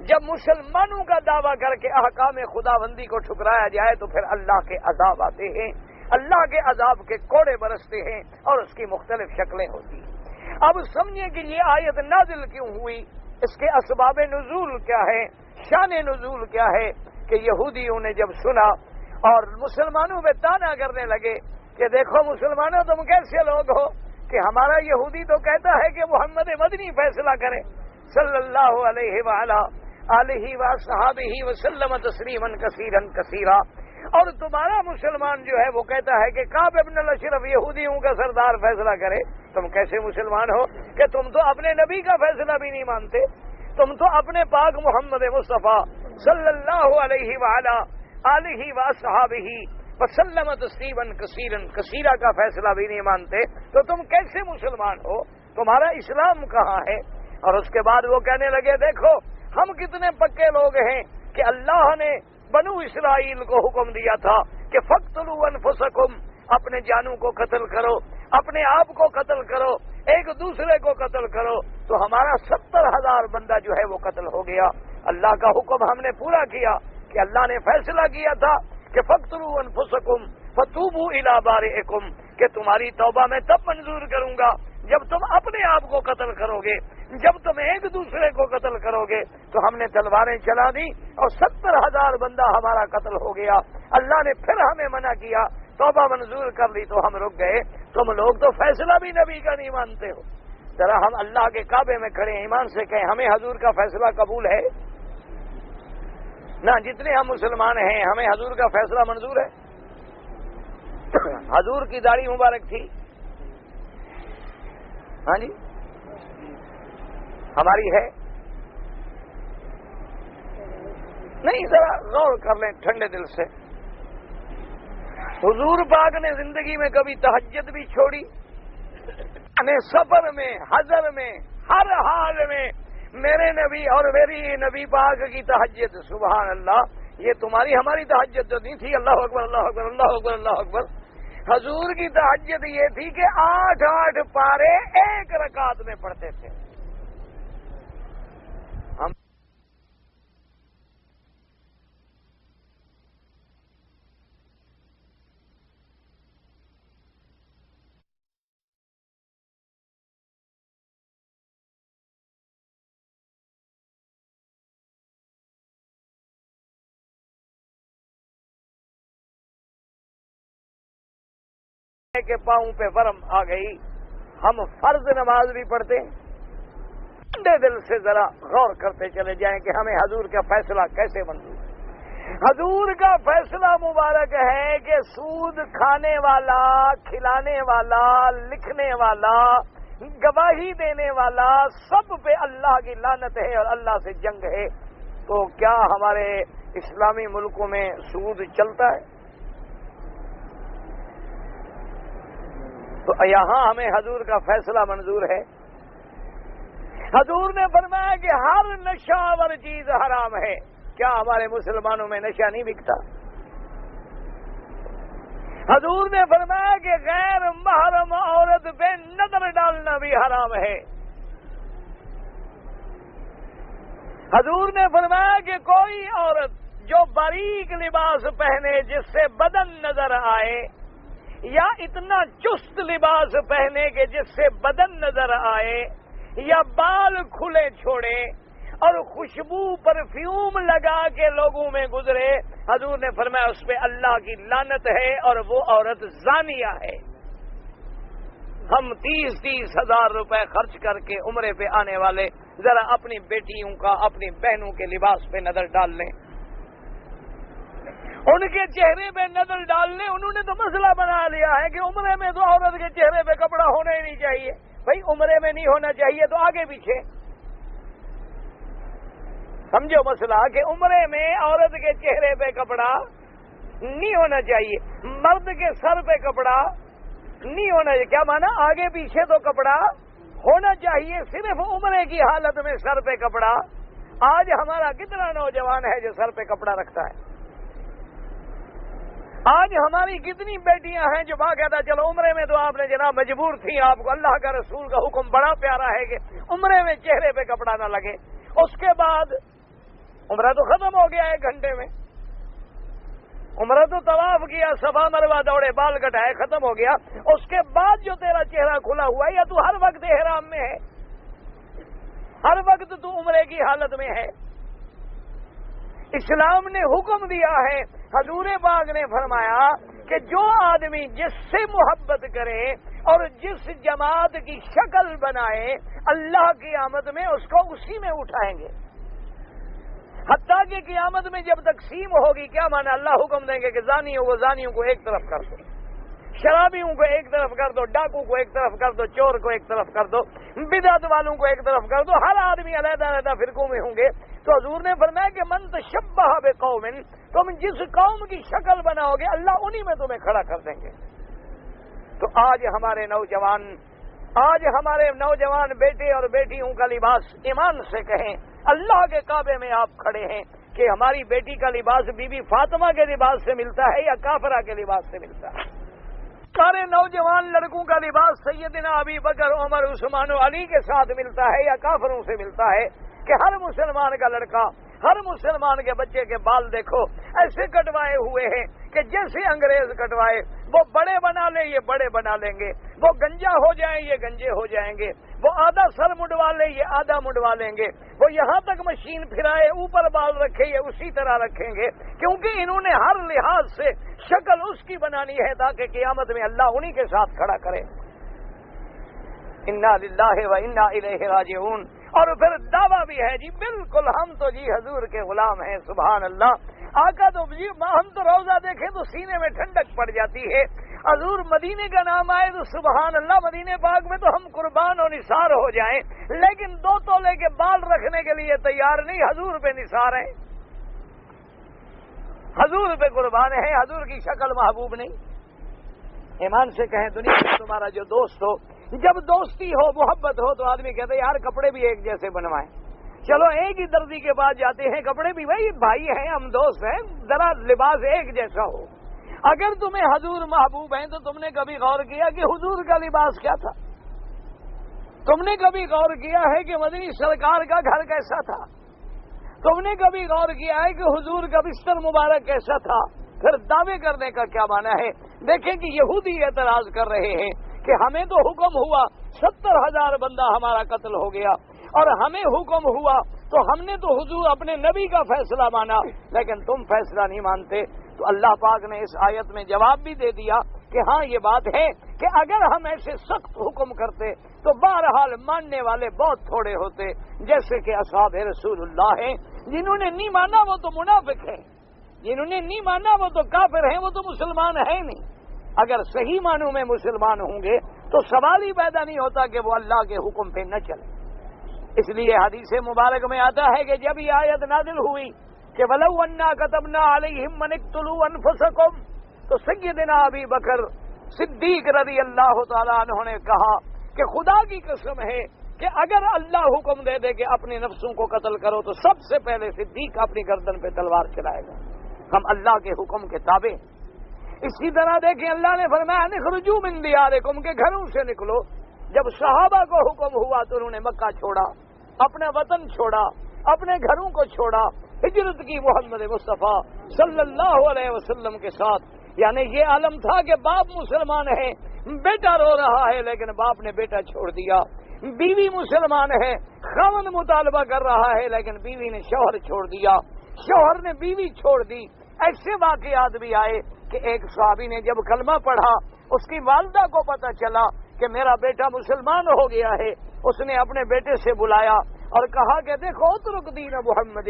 جب مسلمانوں کا دعویٰ کر کے احکام خداوندی کو ٹھکرایا جائے تو پھر اللہ کے عذاب آتے ہیں, اللہ کے عذاب کے کوڑے برستے ہیں اور اس کی مختلف شکلیں ہوتی ہیں. اب سمجھیں کہ یہ آیت نازل کیوں ہوئی, اس کے اسباب نزول کیا ہے, شان نزول کیا ہے. کہ یہودیوں نے جب سنا اور مسلمانوں پہ تانا کرنے لگے کہ دیکھو مسلمانوں تم کیسے لوگ ہو کہ ہمارا یہودی تو کہتا ہے کہ محمد مدنی فیصلہ کرے صلی اللہ علیہ وآلہ آلہ وصحبہ وسلم تسلیما کثیرا کثیرا, اور تمہارا مسلمان جو ہے وہ کہتا ہے کہ کعب ابن الاشرف یہودیوں کا سردار فیصلہ کرے. تم کیسے مسلمان ہو کہ تم تو اپنے نبی کا فیصلہ بھی نہیں مانتے, تم تو اپنے پاک محمد مصطفیٰ صلی اللہ علیہ وآلہ آلہ وصحبہ وسلم تسلیما کثیرا کثیرا کا فیصلہ بھی نہیں مانتے, تو تم کیسے مسلمان ہو, تمہارا اسلام کہاں ہے؟ اور اس کے بعد وہ کہنے لگے دیکھو ہم کتنے پکے لوگ ہیں کہ اللہ نے بنو اسرائیل کو حکم دیا تھا کہ فقتلوا انفسکم, اپنے جانوں کو قتل کرو, اپنے آپ کو قتل کرو, ایک دوسرے کو قتل کرو. تو ہمارا 70,000 بندہ جو ہے وہ قتل ہو گیا. اللہ کا حکم ہم نے پورا کیا کہ اللہ نے فیصلہ کیا تھا کہ فقتلوا انفسکم فتوبوا الی بارئکم, کہ تمہاری توبہ میں تب منظور کروں گا جب تم اپنے آپ کو قتل کرو گے, جب تم ایک دوسرے کو قتل کرو گے. تو ہم نے تلواریں چلا دی اور 70,000 بندہ ہمارا قتل ہو گیا. اللہ نے پھر ہمیں منع کیا, توبہ منظور کر لی تو ہم رک گئے. تم لوگ تو فیصلہ بھی نبی کا نہیں مانتے ہو. ذرا ہم اللہ کے کعبے میں کھڑے ایمان سے کہیں ہمیں حضور کا فیصلہ قبول ہے؟ نہ, جتنے ہم مسلمان ہیں ہمیں حضور کا فیصلہ منظور ہے. حضور کی داڑھی مبارک تھی, ہاں جی, ہماری ہے؟ نہیں، ذرا غور کر لیں ٹھنڈے دل سے. حضور پاک نے زندگی میں کبھی تہجد بھی چھوڑی؟ سفر میں، حضر میں، ہر حال میں میرے نبی اور میری نبی پاک کی تہجد. سبحان اللہ. یہ تمہاری ہماری تہجد جو نہیں تھی. اللہ اکبر، اللہ اکبر، اللہ اکبر، اللہ اکبر. حضور کی تہجد یہ تھی کہ 8 پارے ایک رکعت میں پڑھتے تھے. ہم کے پاؤں پہ ورم آ گئی. ہم فرض نماز بھی پڑھتے ہیں. ٹھنڈے دل سے ذرا غور کرتے چلے جائیں کہ ہمیں حضور کا فیصلہ کیسے منظور ہے. حضور کا فیصلہ مبارک ہے کہ سود کھانے والا، کھلانے والا، لکھنے والا، گواہی دینے والا، سب پہ اللہ کی لعنت ہے اور اللہ سے جنگ ہے. تو کیا ہمارے اسلامی ملکوں میں سود چلتا ہے؟ تو یہاں ہمیں حضور کا فیصلہ منظور ہے. حضور نے فرمایا کہ ہر نشہ آور چیز حرام ہے. کیا ہمارے مسلمانوں میں نشہ نہیں بکتا؟ حضور نے فرمایا کہ غیر محرم عورت پہ نظر ڈالنا بھی حرام ہے. حضور نے فرمایا کہ کوئی عورت جو باریک لباس پہنے جس سے بدن نظر آئے، یا اتنا چست لباس پہنے کہ جس سے بدن نظر آئے، یا بال کھلے چھوڑے اور خوشبو پرفیوم لگا کے لوگوں میں گزرے، حضور نے فرمایا اس پہ اللہ کی لعنت ہے اور وہ عورت زانیہ ہے. ہم 30 ہزار روپے خرچ کر کے عمرے پہ آنے والے ذرا اپنی بیٹیوں کا، اپنی بہنوں کے لباس پہ نظر ڈال لیں. ان کے چہرے پہ نظر ڈالنے، انہوں نے تو مسئلہ بنا لیا ہے کہ عمرے میں تو عورت کے چہرے پہ کپڑا ہونا ہی نہیں چاہیے. بھائی عمرے میں نہیں ہونا چاہیے تو آگے پیچھے سمجھو مسئلہ کہ عمرے میں عورت کے چہرے پہ کپڑا نہیں ہونا چاہیے، مرد کے سر پہ کپڑا نہیں ہونا چاہیے. کیا مانا؟ آگے پیچھے تو کپڑا ہونا چاہیے، صرف عمرے کی حالت میں سر پہ کپڑا. آج ہمارا کتنا نوجوان ہے جو سر پہ کپڑا رکھتا ہے؟ آج ہماری کتنی بیٹیاں ہیں جو باقاعدہ چلو عمرے میں تو آپ نے جناب مجبور تھی، آپ کو اللہ کا رسول کا حکم بڑا پیارا ہے کہ عمرے میں چہرے پہ کپڑا نہ لگے. اس کے بعد عمرہ تو ختم ہو گیا 1 گھنٹے میں. عمرہ تو طواف کیا، صفا مروہ دوڑے، بال کٹائے، ختم ہو گیا. اس کے بعد جو تیرا چہرہ کھلا ہوا ہے، یا تو ہر وقت احرام میں ہے، ہر وقت تو عمرے کی حالت میں ہے. اسلام نے حکم دیا ہے، حضور پاک نے فرمایا کہ جو آدمی جس سے محبت کرے اور جس جماعت کی شکل بنائے، اللہ کی قیامت میں اس کو اسی میں اٹھائیں گے. حتیٰ کہ قیامت میں جب تقسیم ہوگی، کیا مانا؟ اللہ حکم دیں گے کہ زانیوں کو ایک طرف کر دو، شرابیوں کو ایک طرف کر دو، ڈاکو کو ایک طرف کر دو، چور کو ایک طرف کر دو، بدعت والوں کو ایک طرف کر دو. ہر آدمی علیحدہ علیحدہ فرقوں میں ہوں گے. تو حضور نے فرمایا کہ من تشبہ بقوم، تم جس قوم کی شکل بناؤ گے اللہ انہی میں تمہیں کھڑا کر دیں گے. تو آج ہمارے نوجوان بیٹے اور بیٹیوں کا لباس ایمان سے کہیں، اللہ کے کعبے میں آپ کھڑے ہیں کہ ہماری بیٹی کا لباس بی بی فاطمہ کے لباس سے ملتا ہے یا کافرہ کے لباس سے ملتا ہے؟ سارے نوجوان لڑکوں کا لباس سیدنا ابی بکر، عمر، عثمان و علی کے ساتھ ملتا ہے یا کافروں سے ملتا ہے؟ کہ ہر مسلمان کا لڑکا، ہر مسلمان کے بچے کے بال دیکھو ایسے کٹوائے ہوئے ہیں کہ جیسے انگریز کٹوائے. وہ بڑے بنا لیں یہ بڑے بنا لیں گے، وہ گنجا ہو جائیں یہ گنجے ہو جائیں گے، وہ آدھا سر مڈوا لیں یہ آدھا مڈوا لیں گے، وہ یہاں تک مشین پھرائے اوپر بال رکھے یہ اسی طرح رکھیں گے، کیونکہ انہوں نے ہر لحاظ سے شکل اس کی بنانی ہے تاکہ قیامت میں اللہ انہی کے ساتھ کھڑا کرے. انا للہ و انا الیہ راجعون. اور پھر دعویٰ بھی ہے جی بالکل ہم تو جی حضور کے غلام ہیں. سبحان اللہ. آقا تو جی ہم تو روزہ دیکھیں تو سینے میں ٹھنڈک پڑ جاتی ہے. حضور مدینے کا نام آئے تو سبحان اللہ، مدینے پاک میں تو ہم قربان و نثار ہو جائیں، لیکن 2 تولے کے بال رکھنے کے لیے تیار نہیں، حضور پہ نثار ہیں، حضور پہ قربان ہے، حضور کی شکل محبوب نہیں۔ ایمان سے کہیں دنیا میں تمہارا جو دوست ہو، جب دوستی ہو محبت ہو تو آدمی کہتے ہیں یار کپڑے بھی ایک جیسے بنوائیں، چلو ایک ہی دردی کے پاس جاتے ہیں، کپڑے بھی بھائی بھائی ہیں ہم دوست ہیں، ذرا لباس ایک جیسا ہو۔ اگر تمہیں حضور محبوب ہیں تو تم نے کبھی غور کیا کہ حضور کا لباس کیا تھا؟ تم نے کبھی غور کیا ہے کہ مدنی سرکار کا گھر کیسا تھا؟ تم نے کبھی غور کیا ہے کہ حضور کا بستر مبارک کیسا تھا؟ پھر دعوے کرنے کا کیا معنی ہے؟ دیکھیں کہ یہودی اعتراض کر رہے ہیں کہ ہمیں تو حکم ہوا 70,000 بندہ ہمارا قتل ہو گیا، اور ہمیں حکم ہوا تو ہم نے تو حضور اپنے نبی کا فیصلہ مانا، لیکن تم فیصلہ نہیں مانتے۔ تو اللہ پاک نے اس آیت میں جواب بھی دے دیا کہ ہاں یہ بات ہے کہ اگر ہم ایسے سخت حکم کرتے تو بہرحال ماننے والے بہت تھوڑے ہوتے، جیسے کہ اصحاب رسول اللہ ہیں، جنہوں نے نہیں مانا وہ تو منافق ہیں، جنہوں نے نہیں مانا وہ تو کافر ہیں، وہ تو مسلمان ہیں نہیں۔ اگر صحیح معنوں میں مسلمان ہوں گے تو سوال ہی پیدا نہیں ہوتا کہ وہ اللہ کے حکم پہ نہ چلے۔ اس لیے حدیث مبارک میں آتا ہے کہ جب یہ آیت نازل ہوئی کہ وَلَوْ أَنَّا كَتَبْنَا عَلَيْهِمْ أَنِ اقْتُلُوا أَنفُسَكُمْ، تو سیدنا ابی بکر صدیق رضی اللہ تعالیٰ عنہ نے کہا کہ خدا کی قسم ہے کہ اگر اللہ حکم دے دے کہ اپنے نفسوں کو قتل کرو تو سب سے پہلے صدیق اپنی گردن پہ تلوار چلائے گا، ہم اللہ کے حکم کے تابع۔ اسی طرح دیکھیں اللہ نے فرمایا اخرجوا من دیارکم، کہ گھروں سے نکلو۔ جب صحابہ کو حکم ہوا تو انہوں نے مکہ چھوڑا، اپنا وطن چھوڑا، اپنے گھروں کو چھوڑا، ہجرت کی محمد مصطفیٰ صلی اللہ علیہ وسلم کے ساتھ۔ یعنی یہ عالم تھا کہ باپ مسلمان ہے، بیٹا رو رہا ہے لیکن باپ نے بیٹا چھوڑ دیا، بیوی مسلمان ہے، خاوند مطالبہ کر رہا ہے لیکن بیوی نے شوہر چھوڑ دیا، شوہر نے بیوی چھوڑ دی۔ ایسے واقعات بھی آئے کہ ایک صحابی نے جب کلمہ پڑھا، اس کی والدہ کو پتہ چلا کہ میرا بیٹا مسلمان ہو گیا ہے، اس نے اپنے بیٹے سے بلایا اور کہا کہ دیکھو اترک دین محمد،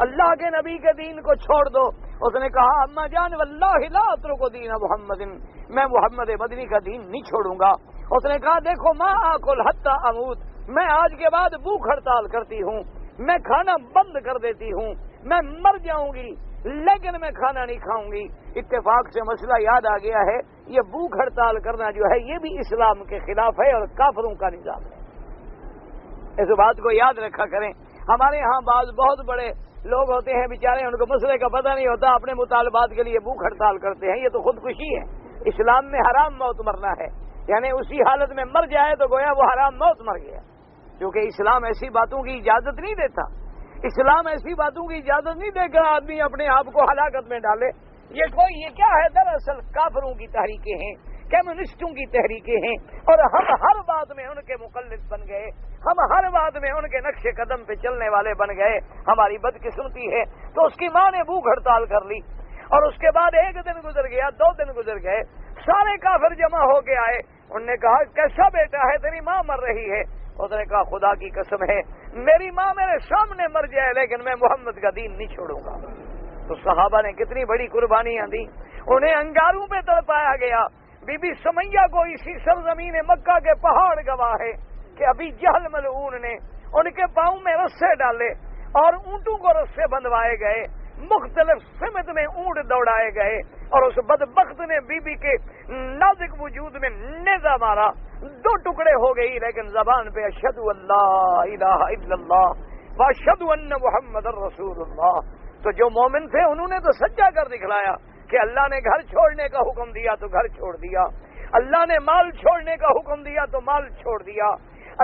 اللہ کے نبی کے دین کو چھوڑ دو۔ اس نے کہا اما جان واللہ لا اترک دین محمد، میں محمد مدنی کا دین نہیں چھوڑوں گا۔ اس نے کہا دیکھو ما آکل حتی اموت، میں آج کے بعد بھوک ہڑتال کرتی ہوں، میں کھانا بند کر دیتی ہوں، میں مر جاؤں گی لیکن میں کھانا نہیں کھاؤں گی۔ اتفاق سے مسئلہ یاد آ گیا ہے، یہ بھوک ہڑتال کرنا جو ہے یہ بھی اسلام کے خلاف ہے اور کافروں کا نظام ہے، اس بات کو یاد رکھا کریں۔ ہمارے ہاں بعض بہت بڑے لوگ ہوتے ہیں بیچارے، ان کو مسئلے کا پتہ نہیں ہوتا، اپنے مطالبات کے لیے بھوک ہڑتال کرتے ہیں، یہ تو خودکشی ہے۔ اسلام میں حرام موت مرنا ہے، یعنی اسی حالت میں مر جائے تو گویا وہ حرام موت مر گیا، کیونکہ اسلام ایسی باتوں کی اجازت نہیں دیتا، اسلام ایسی باتوں کی اجازت نہیں دے کر آدمی اپنے آپ کو ہلاکت میں ڈالے۔ یہ کیا ہے؟ دراصل کافروں کی تحریکیں ہیں، کمیونسٹوں کی تحریکیں ہیں، اور ہم ہر بات میں ان کے مقلد بن گئے، ہم ہر بات میں ان کے نقش قدم پہ چلنے والے بن گئے۔ ہماری بدقسمتی ہے۔ تو اس کی ماں نے بھوک ہڑتال کر لی، اور اس کے بعد 1 دن گزر گیا، 2 دن گزر گئے، سارے کافر جمع ہو کے آئے، انہوں نے کہا کیسا بیٹا ہے تیری ماں مر رہی ہے؟ اس نے کہا خدا کی قسم ہے میری ماں میرے سامنے مر جائے لیکن میں محمد کا دین نہیں چھوڑوں گا۔ تو صحابہ نے کتنی بڑی قربانیاں دی، انہیں انگاروں پہ تڑپایا گیا۔ بی بی سمیہ کو اسی سرزمین مکہ کے پہاڑ گواہ ہے کہ ابھی جہل ملعون نے ان کے پاؤں میں رسے ڈالے اور اونٹوں کو رسے بندھوائے گئے، مختلف سمت میں اونٹ دوڑائے گئے، اور اس بدبخت نے بی بی کے نازک وجود میں نیزہ مارا، 2 ٹکڑے ہو گئی، لیکن زبان پہ اشہد اللہ الہ الا اللہ واشہد ان محمد الرسول اللہ۔ تو جو مومن تھے انہوں نے تو سچا کر دکھلایا کہ اللہ نے گھر چھوڑنے کا حکم دیا تو گھر چھوڑ دیا، اللہ نے مال چھوڑنے کا حکم دیا تو مال چھوڑ دیا،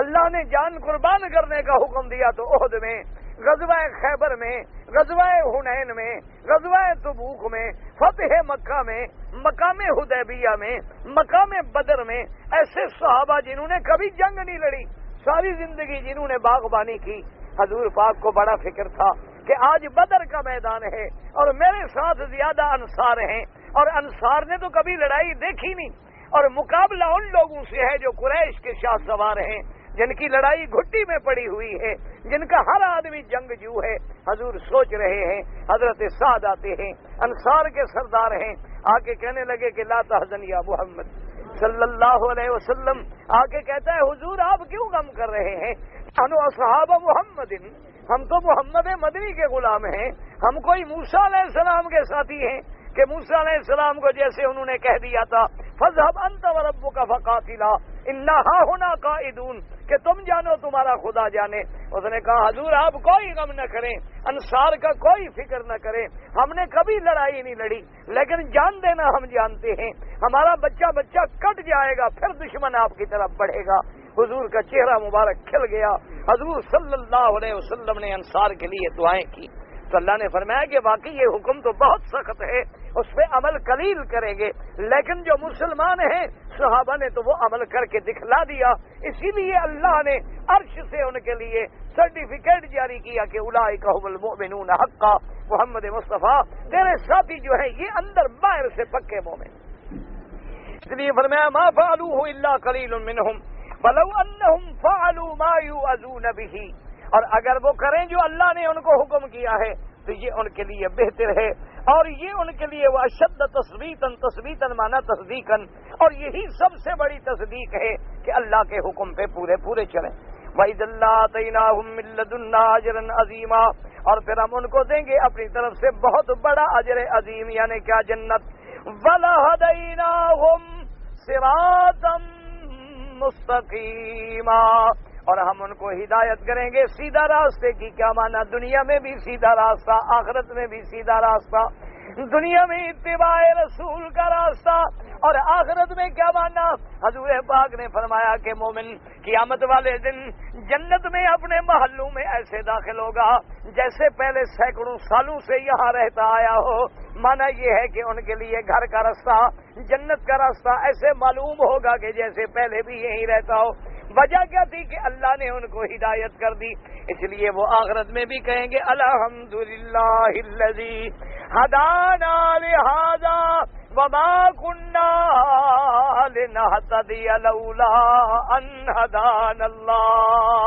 اللہ نے جان قربان کرنے کا حکم دیا تو احد میں، غزوہ خیبر میں، غزوہ حنین میں، غزوہ تبوک میں، فتح مکہ میں، مقام حدیبیہ میں، مقام بدر میں، ایسے صحابہ جنہوں نے کبھی جنگ نہیں لڑی، ساری زندگی جنہوں نے باغبانی کی۔ حضور پاک کو بڑا فکر تھا کہ آج بدر کا میدان ہے اور میرے ساتھ زیادہ انصار ہیں، اور انصار نے تو کبھی لڑائی دیکھی نہیں، اور مقابلہ ان لوگوں سے ہے جو قریش کے شاہ سوار ہیں، جن کی لڑائی گھٹی میں پڑی ہوئی ہے، جن کا ہر آدمی جنگجو ہے۔ حضور سوچ رہے ہیں، حضرت سعد آتے ہیں، انصار کے سردار ہیں، آ کے کہنے لگے کہ لا تحزن یا محمد صلی اللہ علیہ وسلم، آ کے کہتا ہے حضور آپ کیوں غم کر رہے ہیں؟ ہم اصحاب محمد، ہم تو محمد مدنی کے غلام ہیں، ہم کوئی موسیٰ علیہ السلام کے ساتھی ہیں کہ موسیٰ علیہ السلام کو جیسے انہوں نے کہہ دیا تھا فَاذْهَبْ أَنْتَ وَرَبُّكَ فَقَاتِلَا إِنَّا هَاهُنَا قَاعِدُونَ، کہ تم جانو تمہارا خدا جانے۔ اس نے کہا حضور آپ کوئی غم نہ کریں، انصار کا کوئی فکر نہ کریں، ہم نے کبھی لڑائی نہیں لڑی، لیکن جان دینا ہم جانتے ہیں ہمارا بچہ کٹ جائے گا، پھر دشمن آپ کی طرف بڑھے گا۔ حضور کا چہرہ مبارک کھل گیا، حضور صلی اللہ علیہ وسلم نے انصار کے لیے دعائیں کی تو اللہ نے فرمایا کہ واقعی یہ حکم تو بہت سخت ہے، اس پہ عمل قلیل کریں گے، لیکن جو مسلمان ہیں صحابہ نے تو وہ عمل کر کے دکھلا دیا، اسی لیے اللہ نے عرش سے ان کے لیے سرٹیفکیٹ جاری کیا کہ اولئک هم المؤمنون حقا، محمد مصطفیٰ تیرے ساتھی جو ہیں یہ اندر باہر سے پکے مومن۔ اس لیے فرمایا ما فعلوه الا قلیل منهم ولو انهم فعلوا ما يوعظون به، اور اگر وہ کریں جو اللہ نے ان کو حکم کیا ہے تو یہ ان کے لیے بہتر ہے، اور یہ ان کے لیے واشد تثبیتاً معنی تصدیقاً، اور یہی سب سے بڑی تصدیق ہے کہ اللہ کے حکم پہ پورے چلیں۔ وَإِذَا لَّآتَيْنَاهُم مِّن لَّدُنَّا أَجْرًا عَظِيمًا، اور پھر ہم ان کو دیں گے اپنی طرف سے بہت بڑا اجر عظیم، یعنی کیا جنت۔ وَلَهَدَيْنَاهُمْ صِرَاطًا مستقیما، اور ہم ان کو ہدایت کریں گے سیدھا راستے کی۔ کیا معنی؟ دنیا میں بھی سیدھا راستہ، آخرت میں بھی سیدھا راستہ، دنیا میں اتباع رسول کا راستہ، اور آخرت میں کیا معنی؟ حضور پاک نے فرمایا کہ مومن قیامت والے دن جنت میں اپنے محلوں میں ایسے داخل ہوگا جیسے پہلے سینکڑوں سالوں سے یہاں رہتا آیا ہو۔ معنی یہ ہے کہ ان کے لیے گھر کا راستہ، جنت کا راستہ ایسے معلوم ہوگا کہ جیسے پہلے بھی یہیں رہتا ہو۔ وجہ کیا تھی کہ اللہ نے ان کو ہدایت کر دی، اس لیے وہ آخرت میں بھی کہیں گے الحمدللہ الذی ہدانا لہذا وما کنا لنہتدی لولا ان ہدانا اللہ۔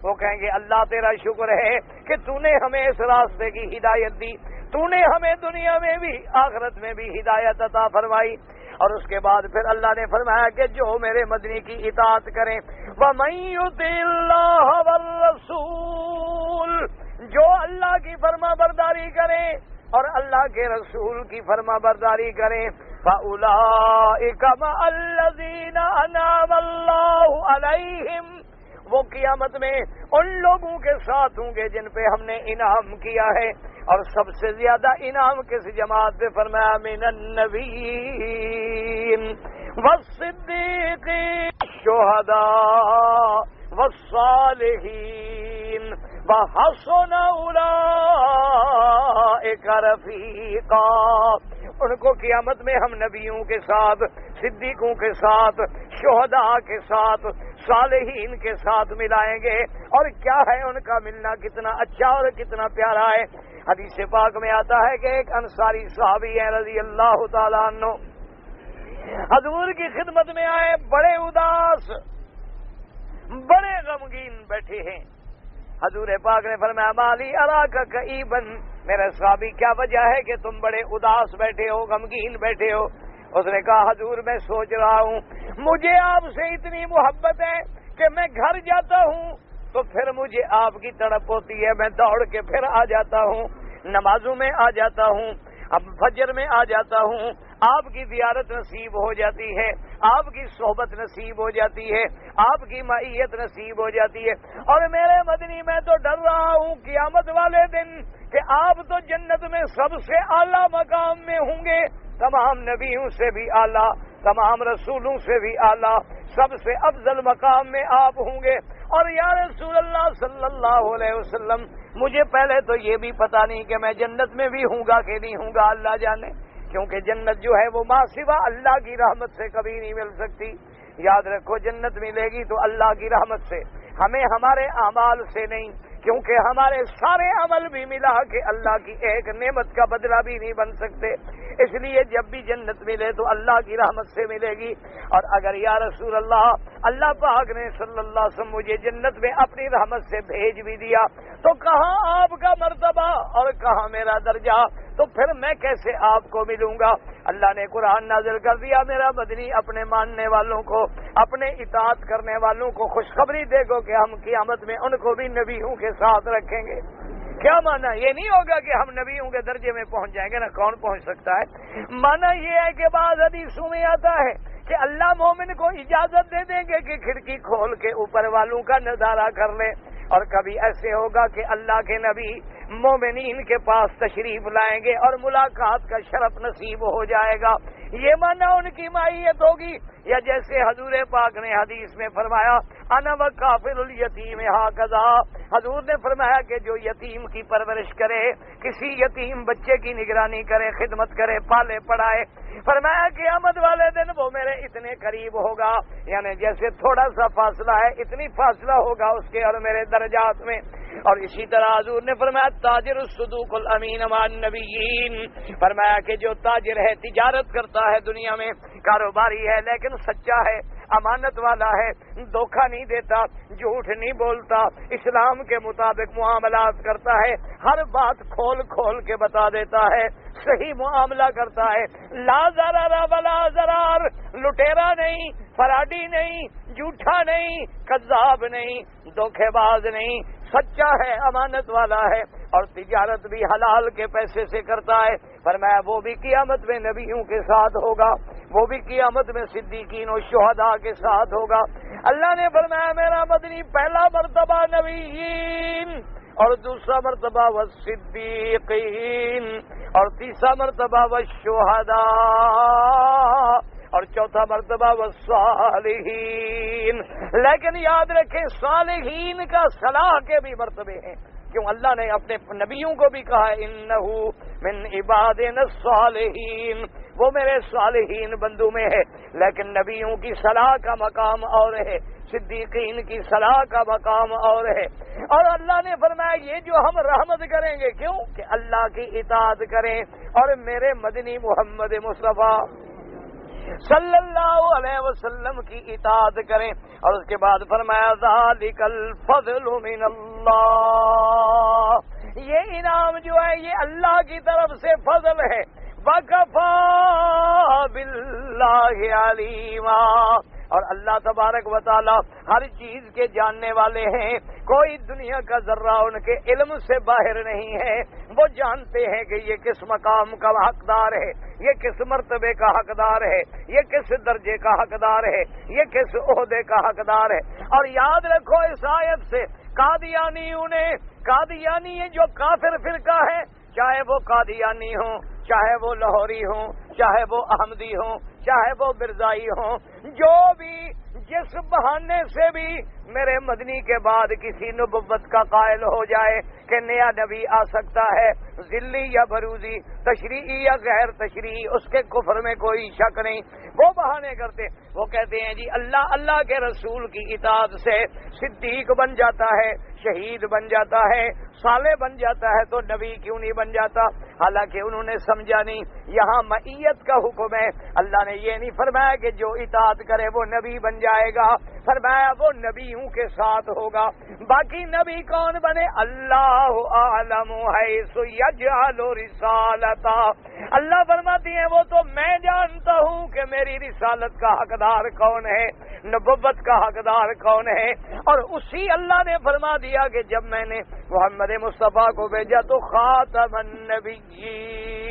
وہ کہیں گے اللہ تیرا شکر ہے کہ تو نے ہمیں اس راستے کی ہدایت دی، تو نے ہمیں دنیا میں بھی آخرت میں بھی ہدایت عطا فرمائی۔ اور اس کے بعد پھر اللہ نے فرمایا کہ جو میرے مدنی کی اطاعت کریں، وَمَن يُطِعِ اللَّهَ وَالرَّسُولَ، جو اللہ کی فرما برداری کریں اور اللہ کے رسول کی فرما برداری کریں، فَأُولَئِكَ مَعَ الَّذِينَ أَنْعَمَ اللَّهُ عَلَيْهِمْ، وہ قیامت میں ان لوگوں کے ساتھ ہوں گے جن پہ ہم نے انعام کیا ہے، اور سب سے زیادہ انعام کس جماعت پہ؟ فرمایا من النبیین والصدیقین والشہداء والصالحین وحسن اولئک رفیقا۔ ان کو قیامت میں ہم نبیوں کے ساتھ، صدیقوں کے ساتھ، شہداء کے ساتھ، صالحین کے ساتھ ملائیں گے۔ اور کیا ہے ان کا ملنا کتنا اچھا اور کتنا پیارا ہے۔ حدیث پاک میں آتا ہے کہ ایک انصاری صحابی ہیں رضی اللہ تعالیٰ عنہ، حضور کی خدمت میں آئے، بڑے اداس، بڑے غمگین بیٹھے ہیں۔ حضور پاک نے فرمایا مالی اراک کئیبا، میرے صحابی کیا وجہ ہے کہ تم بڑے اداس بیٹھے ہو، غمگین بیٹھے ہو؟ اس نے کہا حضور میں سوچ رہا ہوں مجھے آپ سے اتنی محبت ہے کہ میں گھر جاتا ہوں تو پھر مجھے آپ کی تڑپ ہوتی ہے، میں دوڑ کے پھر آ جاتا ہوں، نمازوں میں آ جاتا ہوں، اب فجر میں آ جاتا ہوں، آپ کی زیارت نصیب ہو جاتی ہے، آپ کی صحبت نصیب ہو جاتی ہے، آپ کی معیت نصیب ہو جاتی ہے۔ اور میرے مدنی میں تو ڈر رہا ہوں قیامت والے دن کہ آپ تو جنت میں سب سے اعلیٰ مقام میں ہوں گے، تمام نبیوں سے بھی اعلیٰ، تمام رسولوں سے بھی اعلیٰ، سب سے افضل مقام میں آپ ہوں گے۔ اور یا رسول اللہ صلی اللہ علیہ وسلم مجھے پہلے تو یہ بھی پتا نہیں کہ میں جنت میں بھی ہوں گا کہ نہیں ہوں گا، اللہ جانے، کیونکہ جنت جو ہے وہ ماں سوا اللہ کی رحمت سے کبھی نہیں مل سکتی۔ یاد رکھو جنت ملے گی تو اللہ کی رحمت سے، ہمیں ہمارے اعمال سے نہیں، کیونکہ ہمارے سارے عمل بھی ملا کہ اللہ کی ایک نعمت کا بدلہ بھی نہیں بن سکتے۔ اس لیے جب بھی جنت ملے تو اللہ کی رحمت سے ملے گی۔ اور اگر یا رسول اللہ پاک نے صلی اللہ علیہ وسلم مجھے جنت میں اپنی رحمت سے بھیج بھی دیا تو کہاں آپ کا مرتبہ اور کہاں میرا درجہ؟ تو تو پھر میں کیسے آپ کو ملوں گا؟ اللہ نے قرآن نازل کر دیا، میرا مدنی اپنے ماننے والوں کو، اپنے اطاعت کرنے والوں کو خوشخبری دے گو کہ ہم قیامت میں ان کو بھی نبیوں کے ساتھ رکھیں گے۔ کیا مانا؟ یہ نہیں ہوگا کہ ہم نبیوں کے درجے میں پہنچ جائیں گے، نا کون پہنچ سکتا ہے؟ مانا یہ ہے کہ بعض حدیثوں میں آتا ہے کہ اللہ مومن کو اجازت دے دیں گے کہ کھڑکی کھول کے اوپر والوں کا نظارہ کر لے، اور کبھی ایسے ہوگا کہ اللہ کے نبی مومنین کے پاس تشریف لائیں گے اور ملاقات کا شرف نصیب ہو جائے گا۔ یہ مانا ان کی مائیت ہوگی، یا جیسے حضور پاک نے حدیث میں فرمایا انا وکافل الیتیم ھکذا، حضور نے فرمایا کہ جو یتیم کی پرورش کرے، کسی یتیم بچے کی نگرانی کرے، خدمت کرے، پالے پڑھائے، فرمایا قیامت والے دن وہ میرے اتنے قریب ہوگا، یعنی جیسے تھوڑا سا فاصلہ ہے اتنی فاصلہ ہوگا اس کے اور میرے درجات میں۔ اور اسی طرح حضور نے فرمایا تاجر الصدوق الامین مع النبیین، فرمایا کہ جو تاجر ہے، تجارت کرتا ہے دنیا میں، کاروباری ہے لیکن سچا ہے، امانت والا ہے، دھوکہ نہیں دیتا، جھوٹ نہیں بولتا، اسلام کے مطابق معاملات کرتا ہے، ہر بات کھول کھول کے بتا دیتا ہے، صحیح معاملہ کرتا ہے، لا ضرر ولا ضرار، لٹیرا نہیں، فراڈی نہیں، جھوٹا نہیں، کذاب نہیں، دھوکے باز نہیں، سچا ہے، امانت والا ہے، اور تجارت بھی حلال کے پیسے سے کرتا ہے، فرمایا وہ بھی قیامت میں نبیوں کے ساتھ ہوگا، وہ بھی قیامت میں صدیقین و شہداء کے ساتھ ہوگا۔ اللہ نے فرمایا میرا مدنی پہلا مرتبہ نبیین، اور دوسرا مرتبہ والصدیقین، اور تیسرا مرتبہ والشہداء، اور چوتھا مرتبہ والصالحین۔ لیکن یاد رکھیں صالحین کا صلاح کے بھی مرتبے ہیں، کیوں اللہ نے اپنے نبیوں کو بھی کہا انہو من عبادنا الصالحین، وہ میرے صالحین بندوں میں ہے، لیکن نبیوں کی صلاح کا مقام اور ہے، صدیقین کی صلاح کا مقام اور ہے۔ اور اللہ نے فرمایا یہ جو ہم رحمت کریں گے، کیوں کہ اللہ کی اطاعت کریں اور میرے مدنی محمد مصطفیٰ صلی اللہ علیہ وسلم کی اطاعت کریں، اور اس کے بعد فرمایا ذالک الفضل من اللہ، یہ انعام جو ہے یہ اللہ کی طرف سے فضل ہے، وَكَفَى بِاللَّهِ عَلِيمًا، اور اللہ تبارک و تعالی ہر چیز کے جاننے والے ہیں، کوئی دنیا کا ذرہ ان کے علم سے باہر نہیں ہے، وہ جانتے ہیں کہ یہ کس مقام کا حقدار ہے، یہ کس مرتبے کا حقدار ہے، یہ کس درجے کا حقدار ہے، یہ کس عہدے کا حقدار ہے۔ اور یاد رکھو اس آیت سے قادیانیوں نے، قادیانی یہ جو کافر فرقہ ہے، چاہے وہ قادیانی ہوں، چاہے وہ لاہوری ہوں، چاہے وہ احمدی ہوں، چاہے وہ مرزائی ہوں، جو بھی جس بہانے سے بھی میرے مدنی کے بعد کسی نبوت کا قائل ہو جائے کہ نیا نبی آ سکتا ہے، ذلی یا بروزی، تشریعی یا غیر تشریعی، اس کے کفر میں کوئی شک نہیں، وہ بہانے کرتے، وہ کہتے ہیں جی اللہ کے رسول کی اطاعت سے صدیق بن جاتا ہے، شہید بن جاتا ہے، صالح بن جاتا ہے، تو نبی کیوں نہیں بن جاتا؟ حالانکہ انہوں نے سمجھا نہیں، یہاں معیت کا حکم ہے، اللہ نے یہ نہیں فرمایا کہ جو اطاعت کرے وہ نبی بن جائے گا، فرمایا وہ نبیوں کے ساتھ ہوگا۔ باقی نبی کون بنے؟ اللہ اعلم حیث یجعل رسالتا، اللہ فرماتی ہیں وہ تو میں جانتا ہوں کہ میری رسالت کا حقدار کون ہے، نبوت کا حقدار کون ہے، اور اسی اللہ نے فرما دیا کہ جب میں نے محمد مصطفیٰ کو بھیجا تو خاتم النبیین،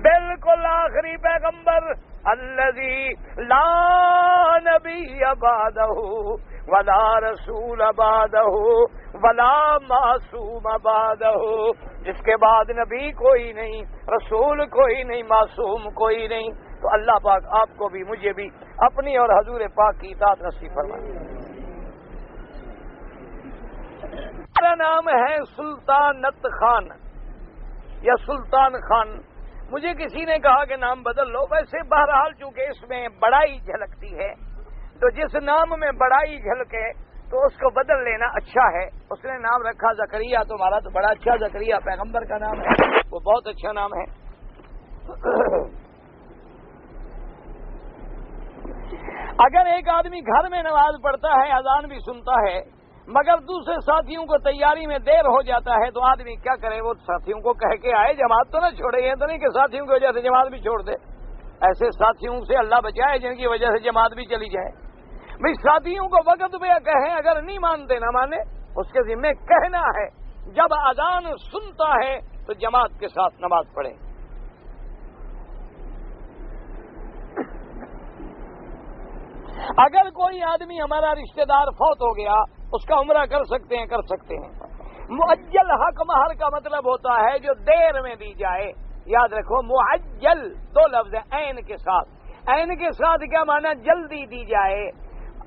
بالکل آخری پیغمبر، الذی لا نبی بعدہ ولا رسول بعدہ ولا معصوم بعدہ، جس کے بعد نبی کوئی نہیں، رسول کوئی نہیں، معصوم کوئی نہیں۔ تو اللہ پاک آپ کو بھی مجھے بھی اپنی اور حضور پاک کی اطاعت نصیب فرمائے۔ میرا نام ہے سلطانت خان یا سلطان خان، مجھے کسی نے کہا کہ نام بدل لو، ویسے بہرحال چونکہ اس میں بڑائی جھلکتی ہے تو جس نام میں بڑائی جھلکے تو اس کو بدل لینا اچھا ہے۔ اس نے نام رکھا زکریا، تمہارا تو بڑا اچھا زکریا پیغمبر کا نام ہے، وہ بہت اچھا نام ہے۔ اگر ایک آدمی گھر میں نماز پڑھتا ہے، اذان بھی سنتا ہے، مگر دوسرے ساتھیوں کو تیاری میں دیر ہو جاتا ہے تو آدمی کیا کرے، وہ ساتھیوں کو کہہ کے آئے جماعت تو نہ چھوڑے، یہ تو نہیں کہ ساتھیوں کی وجہ سے جماعت بھی چھوڑ دے۔ ایسے ساتھیوں سے اللہ بچائے جن کی وجہ سے جماعت بھی چلی جائے۔ بھئی ساتھیوں کو وقت پہ کہیں، اگر نہیں مانتے نہ مانے، اس کے ذمہ کہنا ہے جب اذان سنتا ہے تو جماعت کے ساتھ نماز پڑھے۔ اگر کوئی آدمی ہمارا رشتہ دار فوت ہو گیا، اس کا عمرہ کر سکتے ہیں۔ معجل حق مہر کا مطلب ہوتا ہے جو دیر میں دی جائے۔ یاد رکھو، معجل دو لفظ ہیں عین کے ساتھ۔ عین کے ساتھ کیا معنی؟ جلدی دی جائے،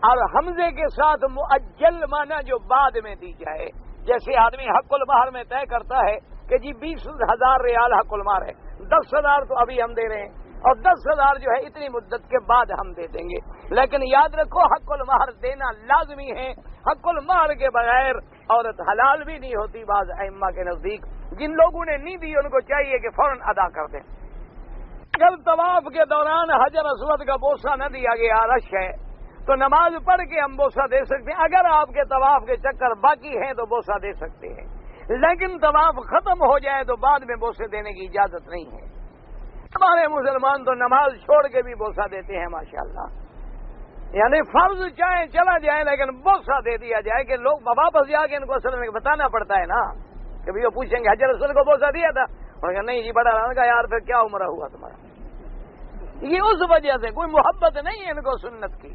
اور حمزے کے ساتھ معجل معنی جو بعد میں دی جائے۔ جیسے آدمی حق المہر میں طے کرتا ہے کہ جی 20,000 ریال حق المہر ہے، 10,000 تو ابھی ہم دے رہے ہیں اور 10,000 جو ہے اتنی مدت کے بعد ہم دے دیں گے۔ لیکن یاد رکھو حق المہر دینا لازمی ہے۔ حق المہر کے بغیر عورت حلال بھی نہیں ہوتی بعض ائمہ کے نزدیک۔ جن لوگوں نے نہیں دی ان کو چاہیے کہ فوراً ادا کر دیں۔ اگر طواف کے دوران حجر اسود کا بوسہ نہ دیا گیا، رش ہے، تو نماز پڑھ کے ہم بوسہ دے سکتے ہیں۔ اگر آپ کے طواف کے چکر باقی ہیں تو بوسہ دے سکتے ہیں، لیکن طواف ختم ہو جائے تو بعد میں بوسے دینے کی اجازت نہیں ہے۔ ہمارے مسلمان تو نماز چھوڑ کے بھی بوسہ دیتے ہیں ماشاءاللہ، یعنی فرض چاہے چلا جائے لیکن بوسہ دے دیا جائے کہ لوگ واپس جا کے ان کو اصل میں بتانا پڑتا ہے نا، کہ وہ پوچھیں گے حجر اسود کو بوسہ دیا تھا، اور کہ نہیں جی بڑا رہا کا یار پھر کیا عمرہ ہوا تمہارا۔ یہ اس وجہ سے کوئی محبت نہیں ہے ان کو سنت کی۔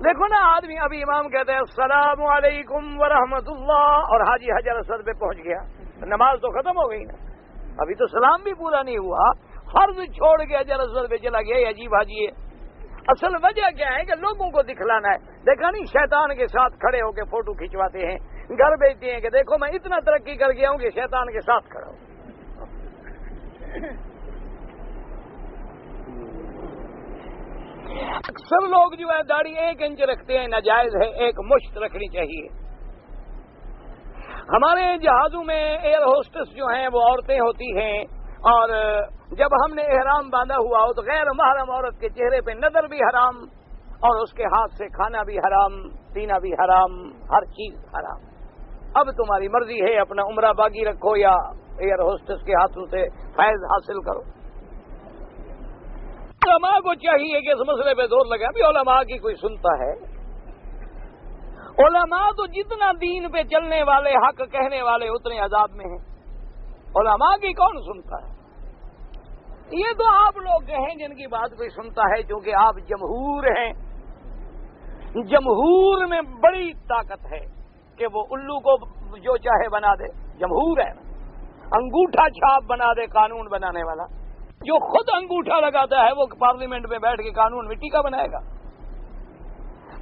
دیکھو نا آدمی ابھی امام کہتے ہیں السلام علیکم ورحمۃ اللہ اور حاجی حجر اسود پہ پہنچ گیا، نماز تو ختم ہو گئی نا، ابھی تو سلام بھی پورا نہیں ہوا، فرض چھوڑ کے حجر اسود پہ چلا گیا۔ یہ عجیب حاجی ہے۔ اصل وجہ کیا ہے کہ لوگوں کو دکھلانا ہے۔ دیکھا نہیں شیطان کے ساتھ کھڑے ہو کے فوٹو کھنچواتے ہیں، گھر بھیجتے ہیں کہ دیکھو میں اتنا ترقی کر گیا ہوں کہ شیطان کے ساتھ کھڑا ہوں۔ اکثر لوگ جو ہے داڑھی 1 انچ رکھتے ہیں، ناجائز ہے، 1 مشت رکھنی چاہیے۔ ہمارے جہازوں میں ایئر ہوسٹس جو ہیں وہ عورتیں ہوتی ہیں، اور جب ہم نے احرام باندھا ہوا ہو تو غیر محرم عورت کے چہرے پہ نظر بھی حرام، اور اس کے ہاتھ سے کھانا بھی حرام، پینا بھی حرام، ہر چیز حرام۔ اب تمہاری مرضی ہے، اپنا عمرہ باقی رکھو یا ایئر ہوسٹس کے ہاتھوں سے فیض حاصل کرو۔ علماء کو چاہیے کہ اس مسئلے پہ زور لگے۔ ابھی علماء کی کوئی سنتا ہے؟ علماء تو جتنا دین پہ چلنے والے، حق کہنے والے، اتنے عذاب میں ہیں۔ علماء کی کون سنتا ہے؟ یہ تو آپ لوگ ہیں جن کی بات کوئی سنتا ہے، کیونکہ آپ جمہور ہیں۔ جمہور میں بڑی طاقت ہے کہ وہ الو کو جو چاہے بنا دے، جمہور ہے۔ انگوٹھا چھاپ بنا دے قانون بنانے والا، جو خود انگوٹھا لگاتا ہے وہ پارلیمنٹ میں بیٹھ کے قانون مٹی کا بنائے گا۔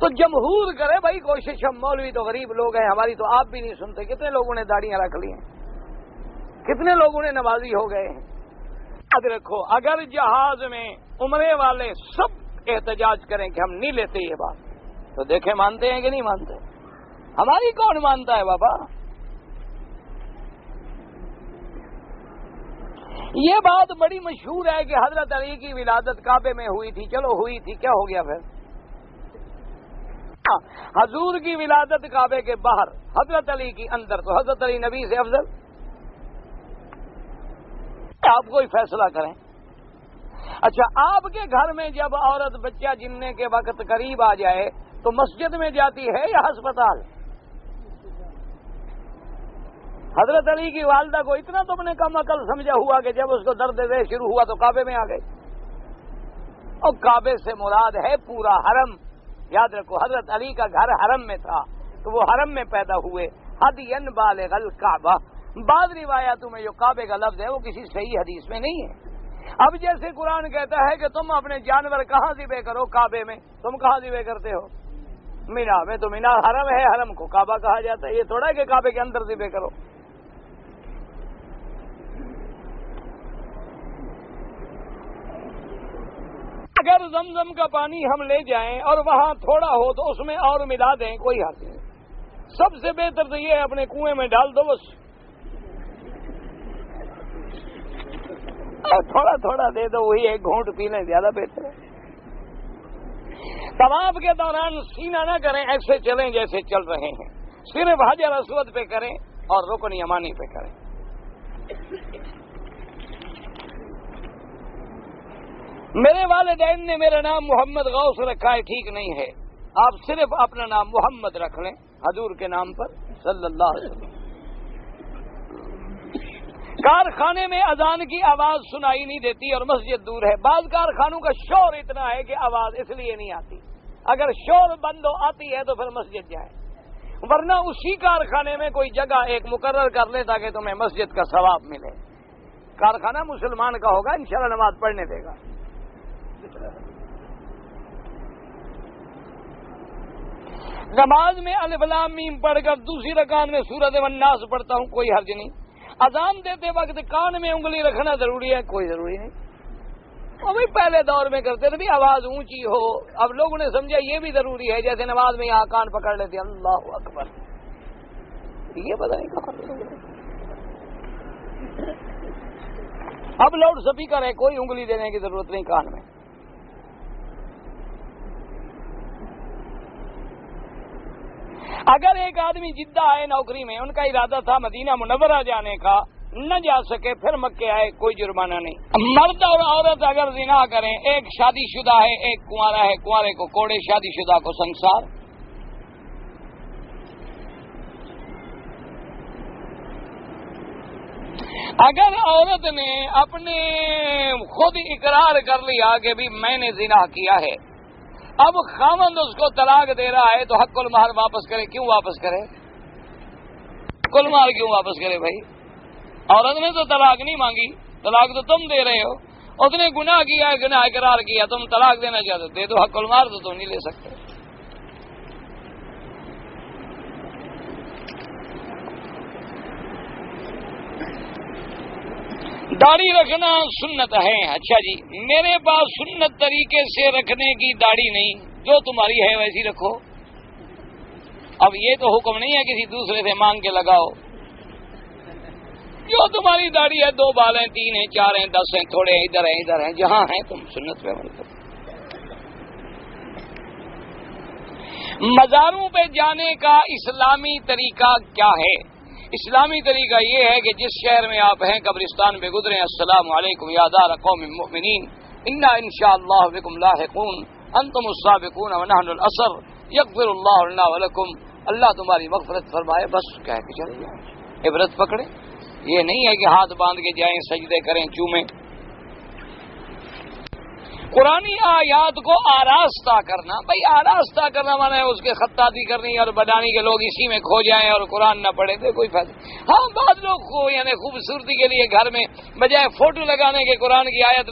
تو جمہور کرے بھائی کوشش۔ ہم مولوی تو غریب لوگ ہیں، ہماری تو آپ بھی نہیں سنتے۔ کتنے لوگوں نے داڑیاں رکھ لی ہیں، کتنے لوگوں نے نمازی ہو گئے ہیں۔ یاد رکھو اگر جہاز میں عمرے والے سب احتجاج کریں کہ ہم نہیں لیتے یہ بات، تو دیکھیں مانتے ہیں کہ نہیں مانتے؟ ہماری کون مانتا ہے بابا؟ یہ بات بڑی مشہور ہے کہ حضرت علی کی ولادت کعبے میں ہوئی تھی۔ چلو ہوئی تھی، کیا ہو گیا پھر؟ حضور کی ولادت کعبے کے باہر، حضرت علی کی اندر، تو حضرت علی نبی سے افضل؟ آپ کوئی فیصلہ کریں۔ اچھا، آپ کے گھر میں جب عورت بچہ جننے کے وقت قریب آ جائے تو مسجد میں جاتی ہے یا ہسپتال؟ حضرت علی کی والدہ کو اتنا تم نے کم عقل سمجھا ہوا کہ جب اس کو درد دے شروع ہوا تو کعبے میں آ گئی۔ اور کعبے سے مراد ہے پورا حرم۔ یاد رکھو حضرت علی کا گھر حرم میں تھا تو وہ حرم میں پیدا ہوئے۔ ہدین بالغ الکعبہ۔ بعض روایاتوں میں جو کعبے کا لفظ ہے وہ کسی صحیح حدیث میں نہیں ہے۔ اب جیسے قرآن کہتا ہے کہ تم اپنے جانور کہاں ذبح کرو؟ کعبے میں۔ تم کہاں ذبح کرتے ہو؟ مینا میں۔ تو مینا حرم ہے، حرم کو کعبہ کہا جاتا ہے۔ یہ تھوڑا ہے کہ کعبے کے اندر ذبح کرو۔ اگر زمزم کا پانی ہم لے جائیں اور وہاں تھوڑا ہو تو اس میں اور ملا دیں، کوئی حرج نہیں۔ سب سے بہتر تو یہ ہے اپنے کنویں میں ڈال دو بس، تھوڑا تھوڑا دے دو، وہی ایک گھونٹ پی لیں، زیادہ بہتر ہے۔ طواف کے دوران سینہ نہ کریں، ایسے چلیں جیسے چل رہے ہیں۔ صرف حجر اسود پہ کریں اور رکن یمانی پہ کریں. میرے والدین نے میرا نام محمد غوث رکھا ہے، ٹھیک نہیں ہے. آپ صرف اپنا نام محمد رکھ لیں حضور کے نام پر صلی اللہ علیہ وسلم. کارخانے میں اذان کی آواز سنائی نہیں دیتی اور مسجد دور ہے. بعض کارخانوں کا شور اتنا ہے کہ آواز اس لیے نہیں آتی. اگر شور بند ہو آتی ہے تو پھر مسجد جائیں، ورنہ اسی کارخانے میں کوئی جگہ ایک مقرر کر لے تاکہ تمہیں مسجد کا ثواب ملے. کارخانہ مسلمان کا ہوگا، انشاءاللہ نماز پڑھنے دے گا. نماز میں الف لام میم پڑھ کر دوسری رکعت میں سورۃ الناس پڑھتا ہوں، کوئی حرج نہیں. اذان دیتے وقت کان میں انگلی رکھنا ضروری ہے، کوئی ضروری نہیں. اور بھی پہلے دور میں کرتے تھے بھی آواز اونچی ہو. اب لوگوں نے سمجھا یہ بھی ضروری ہے، جیسے نماز میں یہاں کان پکڑ لیتے اللہ اکبر. یہ پتہ نہیں کہاں. اب لاؤڈ اسپیکر ہے، کوئی انگلی دینے کی ضرورت نہیں کان میں. اگر ایک آدمی جدہ آئے نوکری میں، ان کا ارادہ تھا مدینہ منورہ جانے کا، نہ جا سکے، پھر مکے آئے، کوئی جرمانہ نہیں. مرد اور عورت اگر زنا کریں، ایک شادی شدہ ہے ایک کنوارا ہے، کنوارے کو کوڑے، شادی شدہ کو سنسار. اگر عورت نے اپنے خود اقرار کر لیا کہ بھی میں نے زنا کیا ہے، اب خاوند اس کو طلاق دے رہا ہے تو حق المہر واپس کرے. کیوں واپس کرے؟ حق المہر کیوں واپس کرے بھائی؟ عورت نے تو طلاق نہیں مانگی، طلاق تو تم دے رہے ہو. اس نے گناہ کیا ہے، گناہ اقرار کیا، تم طلاق دینا چاہتے ہو، دے دو. حق المہر تو تم نہیں لے سکتے. داڑھی رکھنا سنت ہے. اچھا جی، میرے پاس سنت طریقے سے رکھنے کی داڑھی نہیں، جو تمہاری ہے ویسی رکھو. اب یہ تو حکم نہیں ہے کسی دوسرے سے مانگ کے لگاؤ. جو تمہاری داڑھی ہے، 2 بال ہیں، 3 ہیں، 4 ہیں، 10 ہیں، تھوڑے ہیں، ادھر ہیں، جہاں ہیں تم سنت پہ عمل کرو. مزاروں پہ جانے کا اسلامی طریقہ کیا ہے؟ اسلامی طریقہ یہ ہے کہ جس شہر میں آپ ہیں قبرستان پہ گزریں، السلام علیکم یا دار قوم مؤمنین انا انشاءاللہ بکم لاحقون انتم السابقون ونحن الاثر یغفر اللہ لنا ولکم. اللہ تمہاری مغفرت فرمائے. بس کہہ کے چلے جائیں، عبرت پکڑیں. یہ نہیں ہے کہ ہاتھ باندھ کے جائیں، سجدے کریں، چومیں. قرآنی آیات کو آراستہ کرنا، بھائی آراستہ کرنا مانا ہے اس کے خطاطی کرنی اور بنانی کے لوگ اسی میں کھو جائیں اور قرآن نہ پڑھیں تو کوئی فائدہ. ہاں بعض لوگ یعنی خوبصورتی کے لیے گھر میں بجائے فوٹو لگانے کے قرآن کی آیت